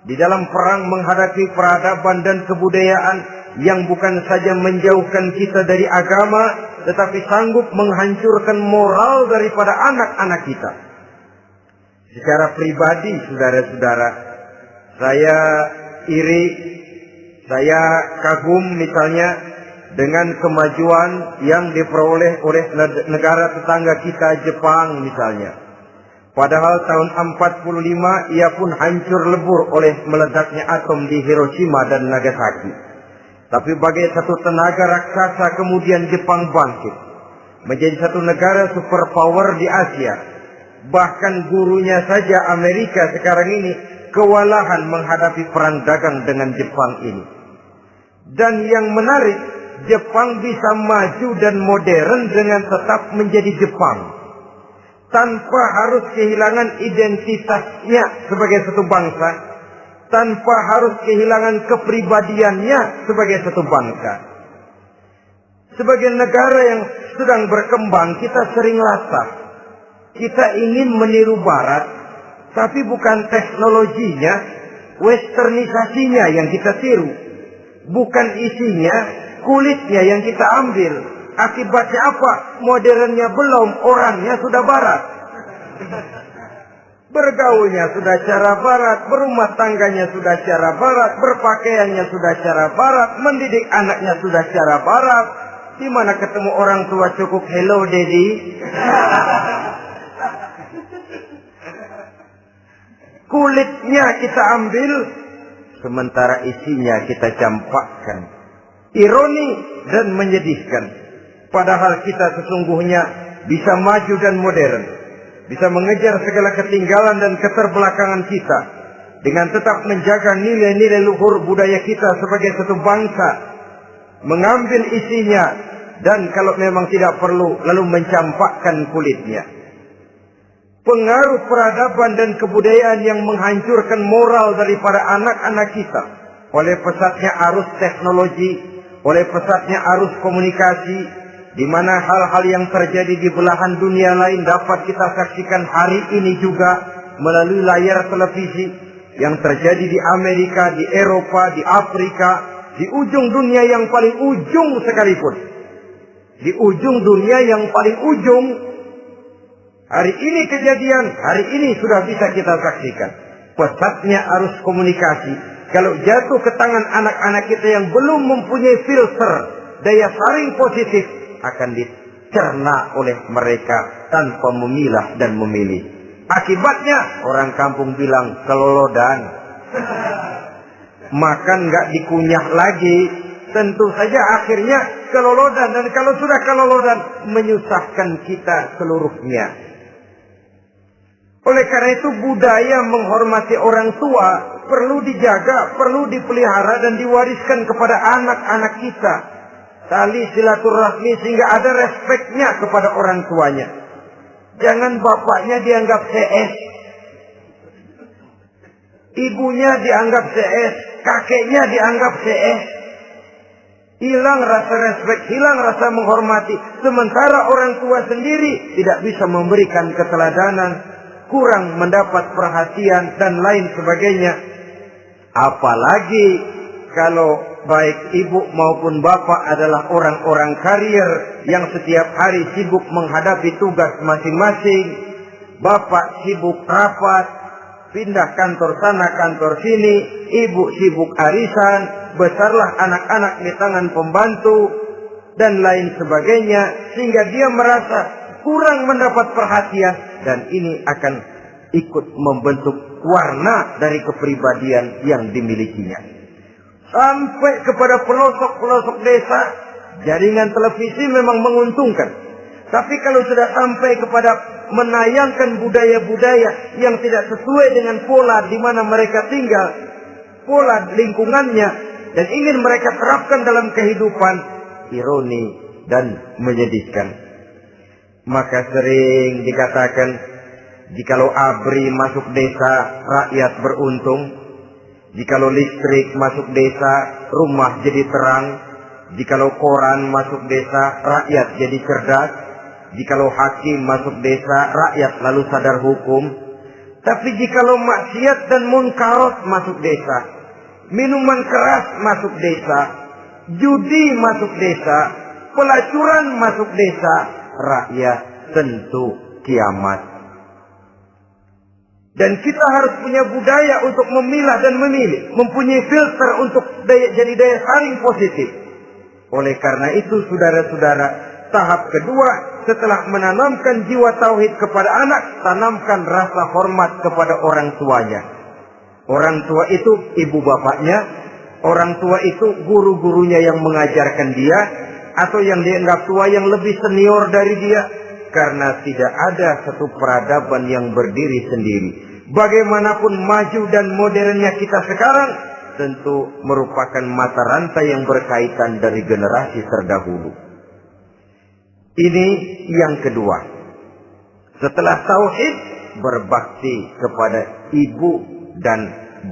di dalam perang menghadapi peradaban dan kebudayaan yang bukan saja menjauhkan kita dari agama, tetapi sanggup menghancurkan moral daripada anak-anak kita. Secara pribadi, saudara-saudara, saya iri, saya kagum misalnya dengan kemajuan yang diperoleh oleh negara tetangga kita, Jepang misalnya. Padahal tahun 45 ia pun hancur lebur oleh meledaknya atom di Hiroshima dan Nagasaki. Tapi bagai satu tenaga raksasa kemudian Jepang bangkit menjadi satu negara superpower di Asia. Bahkan gurunya saja Amerika sekarang ini kewalahan menghadapi perang dagang dengan Jepang ini. Dan yang menarik, Jepang bisa maju dan modern dengan tetap menjadi Jepang, tanpa harus kehilangan identitasnya sebagai satu bangsa, tanpa harus kehilangan kepribadiannya sebagai satu bangsa. Sebagai negara yang sedang berkembang, kita sering latah. Kita ingin meniru Barat, tapi bukan teknologinya, westernisasinya yang kita tiru. Bukan isinya, kulitnya yang kita ambil. Akibatnya apa? Modernnya belum, orangnya sudah Barat. Bergaulnya sudah cara Barat, berumah tangganya sudah cara Barat, berpakaiannya sudah cara Barat, mendidik anaknya sudah cara Barat. Di mana ketemu orang tua cukup hello daddy. Kulitnya kita ambil, sementara isinya kita campakkan. Ironi dan menyedihkan. Padahal kita sesungguhnya bisa maju dan modern, bisa mengejar segala ketinggalan dan keterbelakangan kita dengan tetap menjaga nilai-nilai luhur budaya kita sebagai satu bangsa, mengambil isinya dan kalau memang tidak perlu lalu mencampakkan kulitnya. Pengaruh peradaban dan kebudayaan yang menghancurkan moral daripada anak-anak kita oleh pesatnya arus teknologi, oleh pesatnya arus komunikasi, di mana hal-hal yang terjadi di belahan dunia lain dapat kita saksikan hari ini juga melalui layar televisi, yang terjadi di Amerika, di Eropa, di Afrika, di ujung dunia yang paling ujung sekalipun. Di ujung dunia yang paling ujung, hari ini kejadian, hari ini sudah bisa kita saksikan. Pesatnya arus komunikasi, kalau jatuh ke tangan anak-anak kita yang belum mempunyai filter, daya saring positif, akan dicerna oleh mereka tanpa memilah dan memilih. Akibatnya orang kampung bilang kelolodan. Makan nggak dikunyah lagi, tentu saja akhirnya kelolodan. Dan kalau sudah kelolodan, menyusahkan kita seluruhnya. Oleh karena itu budaya menghormati orang tua perlu dijaga, perlu dipelihara dan diwariskan kepada anak-anak kita. Tali silaturahmi sehingga ada respeknya kepada orang tuanya. Jangan bapaknya dianggap CS, ibunya dianggap CS, kakeknya dianggap CS. Hilang rasa respek, hilang rasa menghormati. Sementara orang tua sendiri tidak bisa memberikan keteladanan, kurang mendapat perhatian dan lain sebagainya. Apalagi kalau baik ibu maupun bapak adalah orang-orang karier yang setiap hari sibuk menghadapi tugas masing-masing. Bapak sibuk rapat, pindah kantor sana kantor sini, ibu sibuk arisan, besarlah anak-anak di tangan pembantu dan lain sebagainya, sehingga dia merasa kurang mendapat perhatian, dan ini akan ikut membentuk warna dari kepribadian yang dimilikinya. Sampai kepada pelosok-pelosok desa, jaringan televisi memang menguntungkan. Tapi kalau sudah sampai kepada menayangkan budaya-budaya yang tidak sesuai dengan pola di mana mereka tinggal, pola lingkungannya, dan ingin mereka terapkan dalam kehidupan, ironi dan menyedihkan. Maka sering dikatakan, jikalau ABRI masuk desa, rakyat beruntung. Jikalau listrik masuk desa, rumah jadi terang. Jikalau koran masuk desa, rakyat jadi cerdas. Jikalau hakim masuk desa, rakyat lalu sadar hukum. Tapi jikalau maksiat dan munkarat masuk desa, minuman keras masuk desa, judi masuk desa, pelacuran masuk desa, rakyat tentu kiamat. Dan kita harus punya budaya untuk memilah dan memilih, mempunyai filter untuk jadi daya saring positif. Oleh karena itu, saudara-saudara, tahap kedua setelah menanamkan jiwa tauhid kepada anak, tanamkan rasa hormat kepada orang tuanya. Orang tua itu ibu bapaknya, orang tua itu guru-gurunya yang mengajarkan dia, atau yang dianggap tua yang lebih senior dari dia. Karena tidak ada satu peradaban yang berdiri sendiri. Bagaimanapun maju dan modernnya kita sekarang, tentu merupakan mata rantai yang berkaitan dari generasi terdahulu. Ini yang kedua. Setelah tauhid, berbakti kepada ibu dan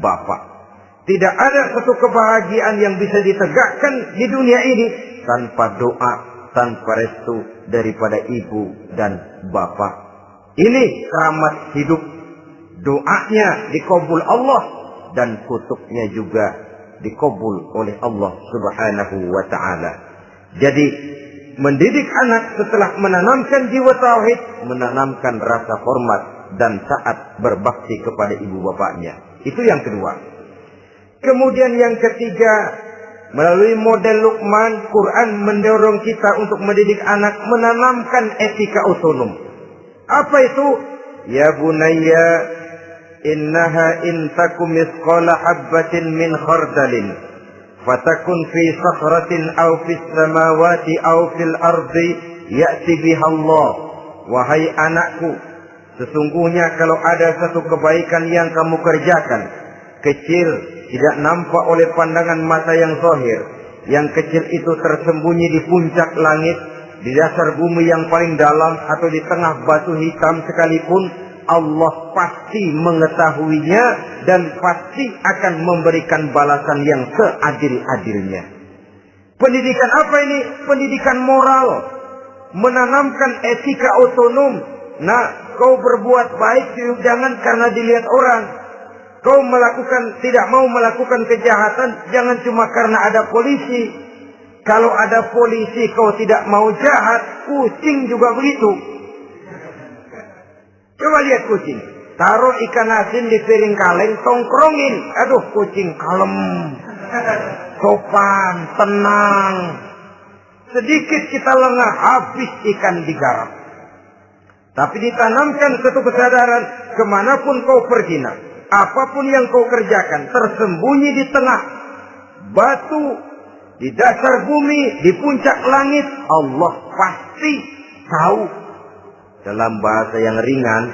bapak. Tidak ada satu kebahagiaan yang bisa ditegakkan di dunia ini tanpa doa, tanpa restu daripada ibu dan bapak. Ini keramat hidup. Doanya dikabul Allah dan kutuknya juga dikabul oleh Allah Subhanahu wa ta'ala. Jadi mendidik anak setelah menanamkan jiwa tauhid, menanamkan rasa hormat dan taat berbakti kepada ibu bapaknya. Itu yang kedua. Kemudian yang ketiga, melalui model Luqman, Quran mendorong kita untuk mendidik anak menanamkan etika otonom. Apa itu? Ya bunayya, innaha in takum mithqala habbatin min khardalin fatakun fi sakhratin aw fis samawati aw fil ardi ya'ti biha Allah. Wahai anakku, sesungguhnya kalau ada satu kebaikan yang kamu kerjakan, kecil, tidak nampak oleh pandangan mata yang zahir, yang kecil itu tersembunyi di puncak langit, di dasar bumi yang paling dalam, atau di tengah batu hitam sekalipun, Allah pasti mengetahuinya dan pasti akan memberikan balasan yang seadil-adilnya. Pendidikan apa ini? Pendidikan moral, menanamkan etika otonom. Nah, kau berbuat baik jangan karena dilihat orang. Kau tidak mau melakukan kejahatan jangan cuma karena ada polisi. Kalau ada polisi kau tidak mau jahat, kucing juga begitu. Coba lihat kucing, taruh ikan asin di piring kaleng, tongkrongin. Aduh, kucing kalem, sopan, tenang. Sedikit kita lengah, habis ikan digarap. Tapi ditanamkan satu kesadaran, kemanapun kau pergi, apapun yang kau kerjakan, tersembunyi di tengah batu, di dasar bumi, di puncak langit, Allah pasti tahu. Dalam bahasa yang ringan,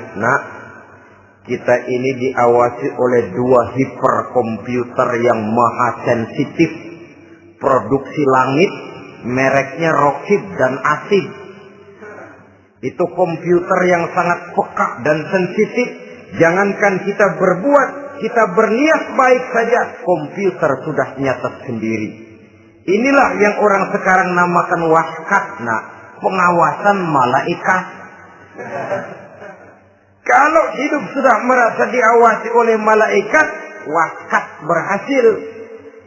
Kita ini diawasi oleh 2 hiperkomputer yang maha sensitif. Produksi langit, mereknya Rockheed dan Asid. Itu komputer yang sangat peka dan sensitif. Jangankan kita berbuat, kita berniat baik saja, komputer sudah nyatet sendiri. Inilah yang orang sekarang namakan waskatna, pengawasan malaikat. Kalau hidup sudah merasa diawasi oleh malaikat, waskat berhasil.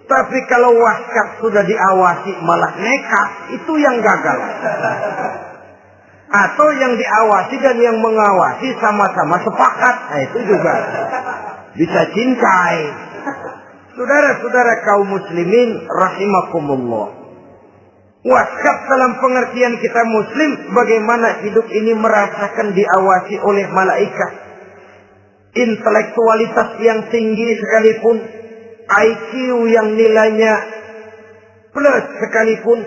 Tapi kalau waskat sudah diawasi malah nekat, itu yang gagal. Atau yang diawasi dan yang mengawasi sama-sama sepakat, nah itu juga bisa cincai. Saudara-saudara kaum muslimin rahimakumullah. Waskat dalam pengertian kita muslim, bagaimana hidup ini merasakan diawasi oleh malaikat. Intelektualitas yang tinggi sekalipun, IQ yang nilainya plus sekalipun,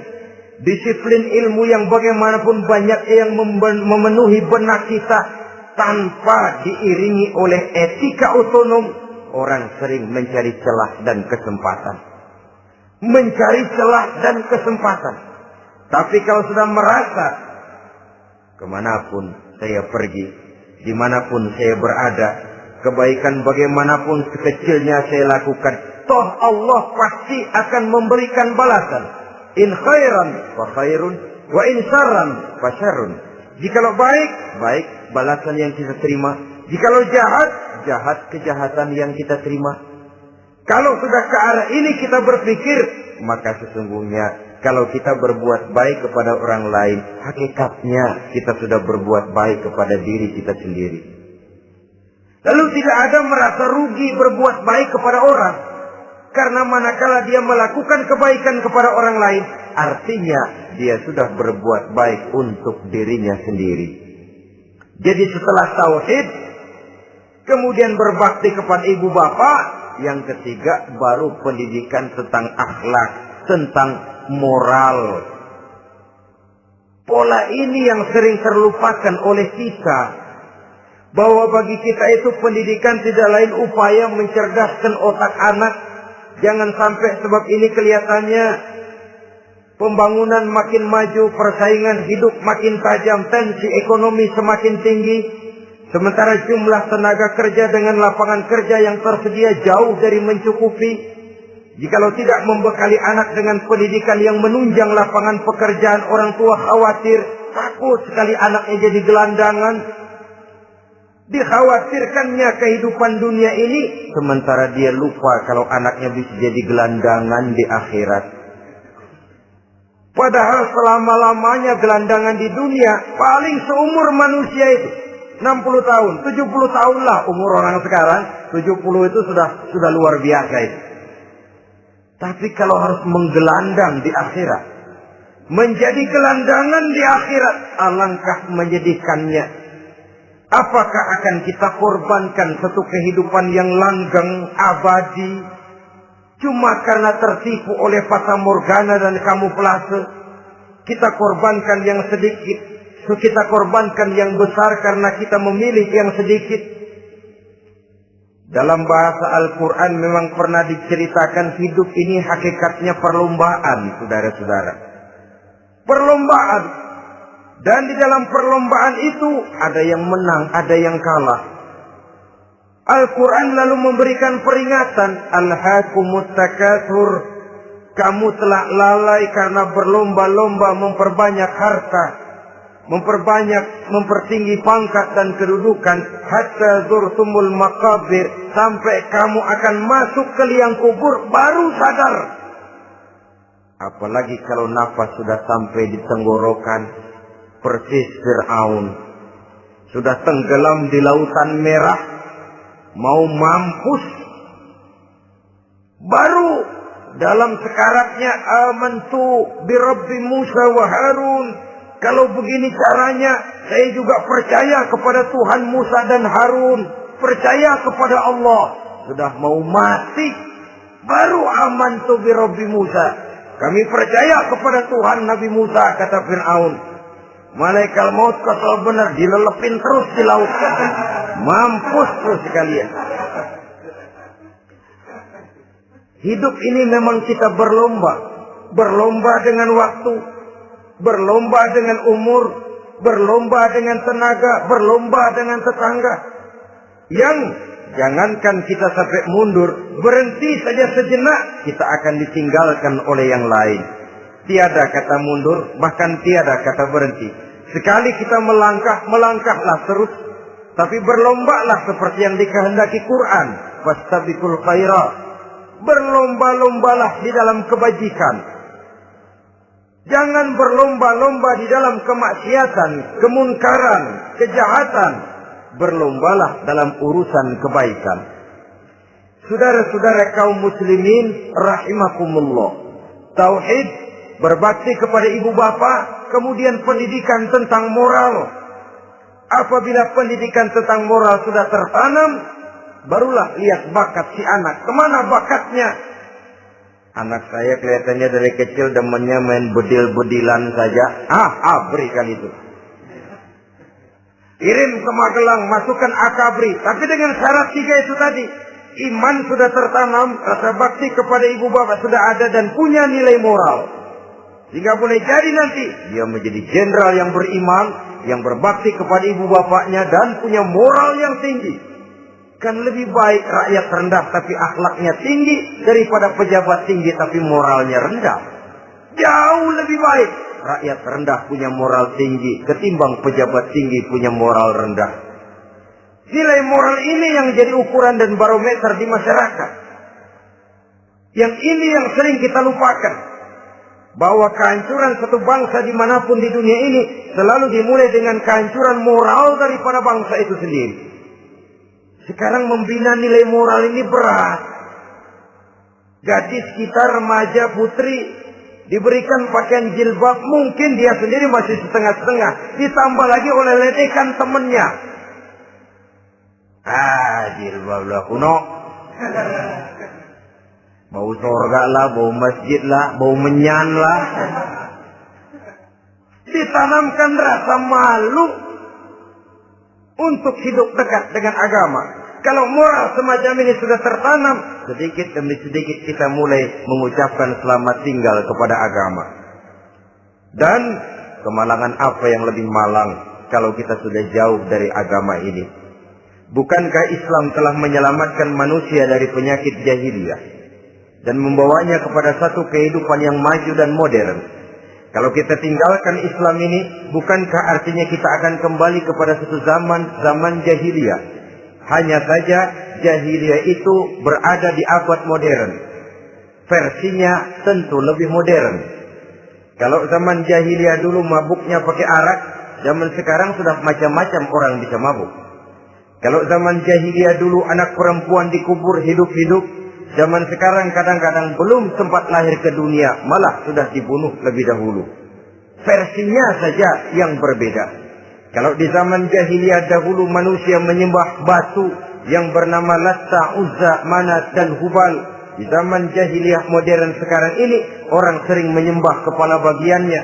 disiplin ilmu yang bagaimanapun banyak yang memenuhi benak kita, tanpa diiringi oleh etika otonom, orang sering mencari celah dan kesempatan. Mencari celah dan kesempatan. Tapi kalau sudah merasa, kemanapun saya pergi, dimanapun saya berada, kebaikan bagaimanapun sekecilnya saya lakukan, toh Allah pasti akan memberikan balasan. In khairan fa khairun, wa in syarran fa syarrun. Jikalau baik, baik balasan yang kita terima. Jikalau jahat, jahat kejahatan yang kita terima. Kalau sudah ke arah ini kita berpikir, maka sesungguhnya kalau kita berbuat baik kepada orang lain, hakikatnya kita sudah berbuat baik kepada diri kita sendiri. Lalu tidak ada merasa rugi berbuat baik kepada orang. Karena manakala dia melakukan kebaikan kepada orang lain, artinya dia sudah berbuat baik untuk dirinya sendiri. Jadi setelah tauhid, kemudian berbakti kepada ibu bapak, yang ketiga baru pendidikan tentang akhlak, tentang moral. Pola ini yang sering terlupakan oleh kita. Bahwa bagi kita itu pendidikan tidak lain upaya mencerdaskan otak anak. Jangan sampai sebab ini kelihatannya pembangunan makin maju, persaingan hidup makin tajam, tensi ekonomi semakin tinggi. Sementara jumlah tenaga kerja dengan lapangan kerja yang tersedia jauh dari mencukupi. Jikalau tidak membekali anak dengan pendidikan yang menunjang lapangan pekerjaan, orang tua khawatir, takut sekali anaknya jadi gelandangan. Dikhawatirkannya kehidupan dunia ini, sementara dia lupa kalau anaknya bisa jadi gelandangan di akhirat. Padahal selama-lamanya gelandangan di dunia, paling seumur manusia itu 60 tahun, 70 tahun lah umur orang sekarang. 70 itu sudah luar biasa itu. Tapi kalau harus menggelandang di akhirat, menjadi gelandangan di akhirat, alangkah menyedihkannya. Apakah akan kita korbankan satu kehidupan yang langgeng, abadi, cuma karena tertipu oleh fata morgana dan kamuflase? Kita korbankan yang sedikit, kita korbankan yang besar karena kita memilih yang sedikit. Dalam bahasa Al-Quran memang pernah diceritakan hidup ini hakikatnya perlombaan, saudara-saudara. Perlombaan. Dan di dalam perlombaan itu ada yang menang, ada yang kalah. Al-Quran lalu memberikan peringatan. Alhaakumut takatsur. Kamu telah lalai karena berlomba-lomba memperbanyak harta, mempertinggi pangkat dan kedudukan. Hatta zurtumul maqabir. Sampai kamu akan masuk ke liang kubur baru sadar. Apalagi kalau nafas sudah sampai di tenggorokan. Persis Fir'aun sudah tenggelam di lautan merah, mau mampus, baru dalam sekaratnya amantu bi Rabbi Musa wa Harun. Kalau begini caranya, saya juga percaya kepada Tuhan Musa dan Harun, percaya kepada Allah. Sudah mau mati, baru amantu bi Rabbi Musa. Kami percaya kepada Tuhan Nabi Musa, kata Fir'aun. Malaikat maut kesal benar, dilelepin terus di laut. Mampus tuh sekalian. Hidup ini memang kita berlomba. Berlomba dengan waktu. Berlomba dengan umur. Berlomba dengan tenaga. Berlomba dengan tetangga. Yang jangankan kita sampai mundur, berhenti saja sejenak, kita akan ditinggalkan oleh yang lain. Tiada kata mundur, bahkan tiada kata berhenti. Sekali kita melangkah, melangkahlah terus. Tapi berlombalah seperti yang dikehendaki Quran. Fastabiqul khairat. Berlomba-lombalah di dalam kebajikan. Jangan berlomba-lomba di dalam kemaksiatan, kemunkaran, kejahatan. Berlombalah dalam urusan kebaikan. Saudara-saudara kaum muslimin rahimakumullah. Tauhid, berbakti kepada ibu bapa, kemudian pendidikan tentang moral. Apabila pendidikan tentang moral sudah tertanam, barulah lihat bakat si anak. Kemana bakatnya? Anak saya kelihatannya dari kecil demennya main bedil-bedilan saja. Berikan itu. Kirim ke Magelang, masukkan akabri. Tapi dengan syarat 3 itu tadi. Iman sudah tertanam, rasa bakti kepada ibu bapak sudah ada dan punya nilai moral. Sehingga boleh jadi nanti dia menjadi jenderal yang beriman, yang berbakti kepada ibu bapaknya dan punya moral yang tinggi. Kan lebih baik rakyat rendah tapi akhlaknya tinggi daripada pejabat tinggi tapi moralnya rendah. Jauh lebih baik rakyat rendah punya moral tinggi ketimbang pejabat tinggi punya moral rendah. Nilai moral ini yang jadi ukuran dan barometer di masyarakat. Yang ini yang sering kita lupakan. Bahwa kehancuran satu bangsa dimanapun di dunia ini selalu dimulai dengan kehancuran moral daripada bangsa itu sendiri. Sekarang membina nilai moral ini berat. Gadis kita, remaja, putri diberikan pakaian jilbab, mungkin dia sendiri masih setengah-setengah. Ditambah lagi oleh ledekan temennya. Jilbab lah kuno. Bau surga lah, bau masjid lah, bau menyan lah. Ditanamkan rasa malu untuk hidup dekat dengan agama. Kalau moral semacam ini sudah tertanam, sedikit demi sedikit kita mulai mengucapkan selamat tinggal kepada agama. Dan kemalangan apa yang lebih malang kalau kita sudah jauh dari agama ini? Bukankah Islam telah menyelamatkan manusia dari penyakit jahiliyah dan membawanya kepada satu kehidupan yang maju dan modern? Kalau kita tinggalkan Islam ini, bukankah artinya kita akan kembali kepada satu zaman jahiliyah? Hanya saja jahiliyah itu berada di abad modern. Versinya tentu lebih modern. Kalau zaman jahiliyah dulu mabuknya pakai arak, zaman sekarang sudah macam-macam orang bisa mabuk. Kalau zaman jahiliyah dulu anak perempuan dikubur hidup-hidup, zaman sekarang kadang-kadang belum sempat lahir ke dunia, malah sudah dibunuh lebih dahulu. Versinya saja yang berbeda. Kalau di zaman jahiliyah dahulu manusia menyembah batu yang bernama Latta, Uzza, Manat dan Hubal. Di zaman jahiliyah modern sekarang ini, orang sering menyembah kepala bagiannya,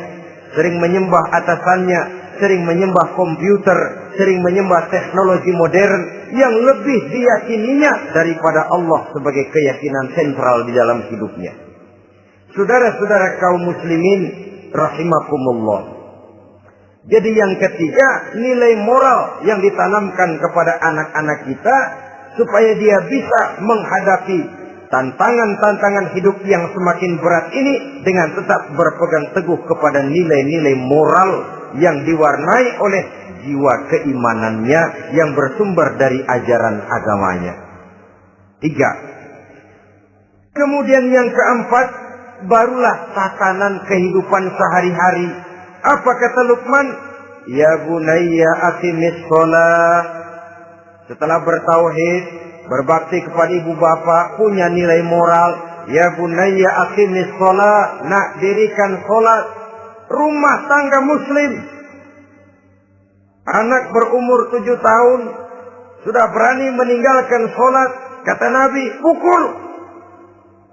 sering menyembah atasannya, sering menyembah komputer, sering menyembah teknologi modern yang lebih diyakininya daripada Allah sebagai keyakinan sentral di dalam hidupnya. Saudara-saudara kaum muslimin rahimakumullah. Jadi yang ketiga, nilai moral yang ditanamkan kepada anak-anak kita supaya dia bisa menghadapi tantangan-tantangan hidup yang semakin berat ini dengan tetap berpegang teguh kepada nilai-nilai moral yang diwarnai oleh jiwa keimanannya yang bersumber dari ajaran agamanya. 3. Kemudian yang keempat, barulah tatanan kehidupan sehari-hari. Apa kata Luqman? Ya bunayya aqimis shalah. Setelah bertauhid, berbakti kepada ibu bapa, punya nilai moral. Ya bunayya aqimis shalah. Nak, dirikan salat. Rumah tangga muslim. Anak berumur 7 tahun sudah berani meninggalkan salat. Kata Nabi, pukul.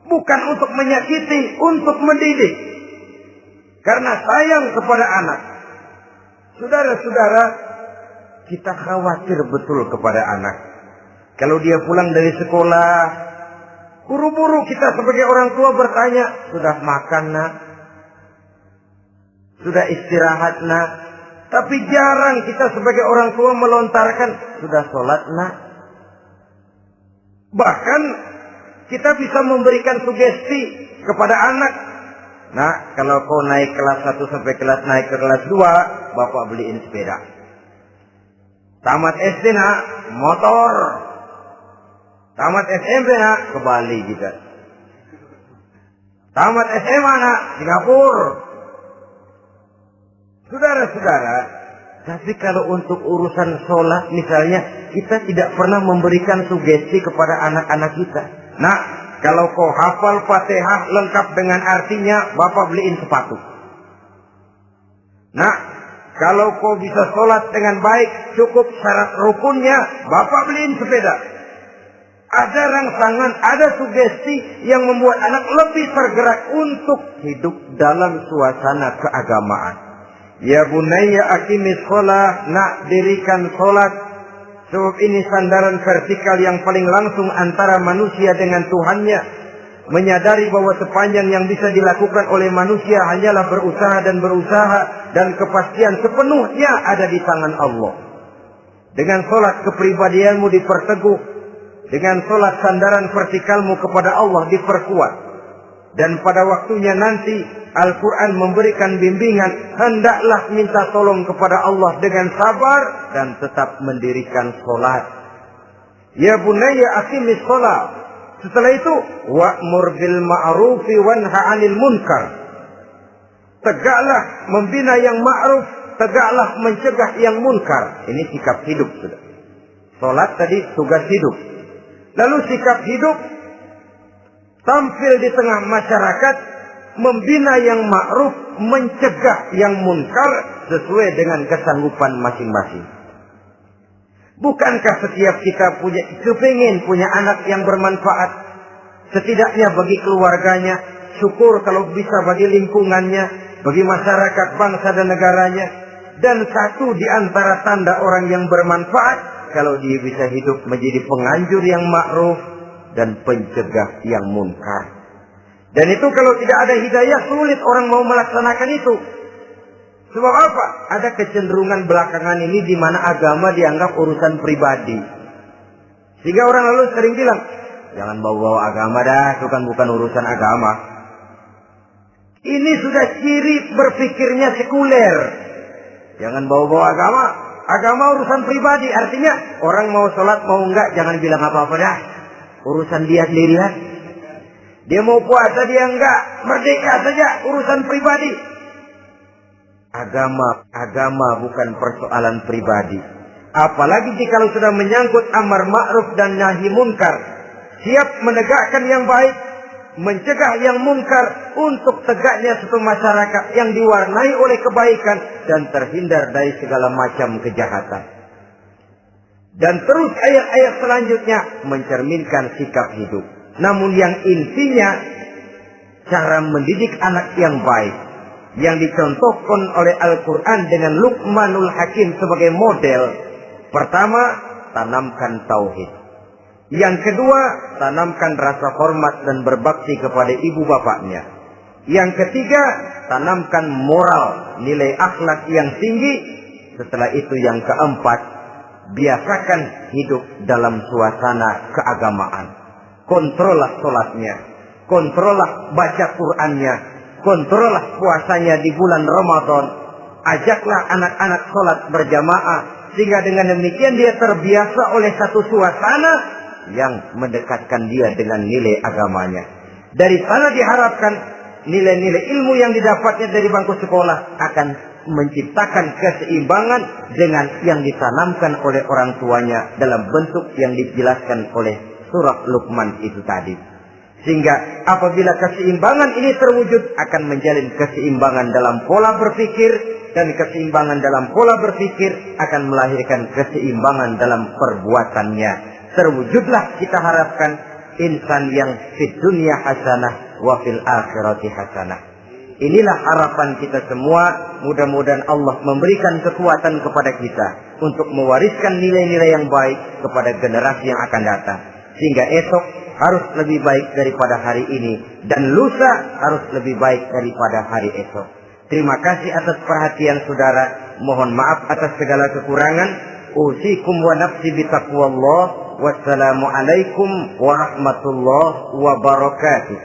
Bukan untuk menyakiti, untuk mendidik. Karena sayang kepada anak. Saudara-saudara, kita khawatir betul kepada anak. Kalau dia pulang dari sekolah, buru-buru kita sebagai orang tua bertanya, sudah makan nak? Sudah istirahat nak? Tapi jarang kita sebagai orang tua melontarkan, sudah sholat nak? Bahkan kita bisa memberikan sugesti kepada anak. Nah, kalau kau naik kelas 1 sampai naik ke kelas 2, bapak beliin sepeda. Tamat SD nak, motor. Tamat SMP nak, ke Bali juga. Tamat SMA nak, Singapura. Saudara-saudara, tapi kalau untuk urusan sholat misalnya, kita tidak pernah memberikan sugesti kepada anak-anak kita. Nah, kalau kau hafal Fatihah lengkap dengan artinya, bapak beliin sepatu. Nah, kalau kau bisa sholat dengan baik, cukup syarat rukunnya, bapak beliin sepeda. Ada rangsangan, ada sugesti yang membuat anak lebih tergerak untuk hidup dalam suasana keagamaan. Ya bunayya aqimis sholat, nak dirikan sholat. Sebab ini sandaran vertikal yang paling langsung antara manusia dengan Tuhannya. Menyadari bahwa sepanjang yang bisa dilakukan oleh manusia hanyalah berusaha dan berusaha. Dan kepastian sepenuhnya ada di tangan Allah. Dengan sholat kepribadianmu diperteguh. Dengan sholat sandaran vertikalmu kepada Allah diperkuat. Dan pada waktunya nanti Al-Quran memberikan bimbingan. Hendaklah minta tolong kepada Allah dengan sabar dan tetap mendirikan sholat. Ya bunayya aqimis sholat. Setelah itu, wa'mur bil ma'rufi wanha 'anil munkar. Tegaklah membina yang ma'ruf, tegaklah mencegah yang munkar. Ini sikap hidup sudah. Sholat tadi tugas hidup. Lalu sikap hidup tampil di tengah masyarakat, membina yang ma'ruf, mencegah yang munkar sesuai dengan kesanggupan masing-masing. Bukankah setiap kita kepingin punya anak yang bermanfaat, setidaknya bagi keluarganya, syukur kalau bisa bagi lingkungannya, bagi masyarakat, bangsa dan negaranya. Dan satu di antara tanda orang yang bermanfaat, kalau dia bisa hidup menjadi penganjur yang ma'ruf dan pencegah yang munkar. Dan itu kalau tidak ada hidayah, sulit orang mau melaksanakan itu. Sebab apa? Ada kecenderungan belakangan ini di mana agama dianggap urusan pribadi. Sehingga orang lalu sering bilang, jangan bawa-bawa agama dah, itu kan bukan urusan agama. Ini sudah ciri berpikirnya sekuler. Jangan bawa-bawa agama. Agama urusan pribadi. Artinya orang mau sholat mau enggak, jangan bilang apa-apa dah. Urusan dia sendirian. Dia mau puasa dia enggak, merdeka saja, urusan pribadi. Agama bukan persoalan pribadi. Apalagi jika sudah menyangkut amar ma'ruf dan nahi munkar. Siap menegakkan yang baik, mencegah yang munkar untuk tegaknya suatu masyarakat yang diwarnai oleh kebaikan dan terhindar dari segala macam kejahatan. Dan terus ayat-ayat selanjutnya mencerminkan sikap hidup. Namun yang intinya cara mendidik anak yang baik yang dicontohkan oleh Al-Quran dengan Luqmanul Hakim sebagai model. Pertama, tanamkan tauhid. Yang kedua, tanamkan rasa hormat dan berbakti kepada ibu bapaknya. Yang ketiga, tanamkan moral, nilai akhlak yang tinggi. Setelah itu yang keempat, biasakan hidup dalam suasana keagamaan. Kontrollah sholatnya, kontrollah baca Qur'annya, kontrollah puasanya di bulan Ramadan. Ajaklah anak-anak sholat berjamaah, sehingga dengan demikian dia terbiasa oleh satu suasana yang mendekatkan dia dengan nilai agamanya. Dari sana diharapkan nilai-nilai ilmu yang didapatnya dari bangku sekolah akan menciptakan keseimbangan dengan yang ditanamkan oleh orang tuanya dalam bentuk yang dijelaskan oleh surah Luqman itu tadi. Sehingga apabila keseimbangan ini terwujud, akan menjalin keseimbangan dalam pola berpikir, dan keseimbangan dalam pola berpikir akan melahirkan keseimbangan dalam perbuatannya. Terwujudlah kita harapkan insan yang fid dunya hasanah wa fil akhirati hasanah. Inilah harapan kita semua. Mudah-mudahan Allah memberikan kekuatan kepada kita untuk mewariskan nilai-nilai yang baik kepada generasi yang akan datang. Sehingga esok harus lebih baik daripada hari ini, dan lusa harus lebih baik daripada hari esok. Terima kasih atas perhatian saudara. Mohon maaf atas segala kekurangan. Usikum wa nafsi bitaqwallah. Wassalamualaikum warahmatullahi wabarakatuh.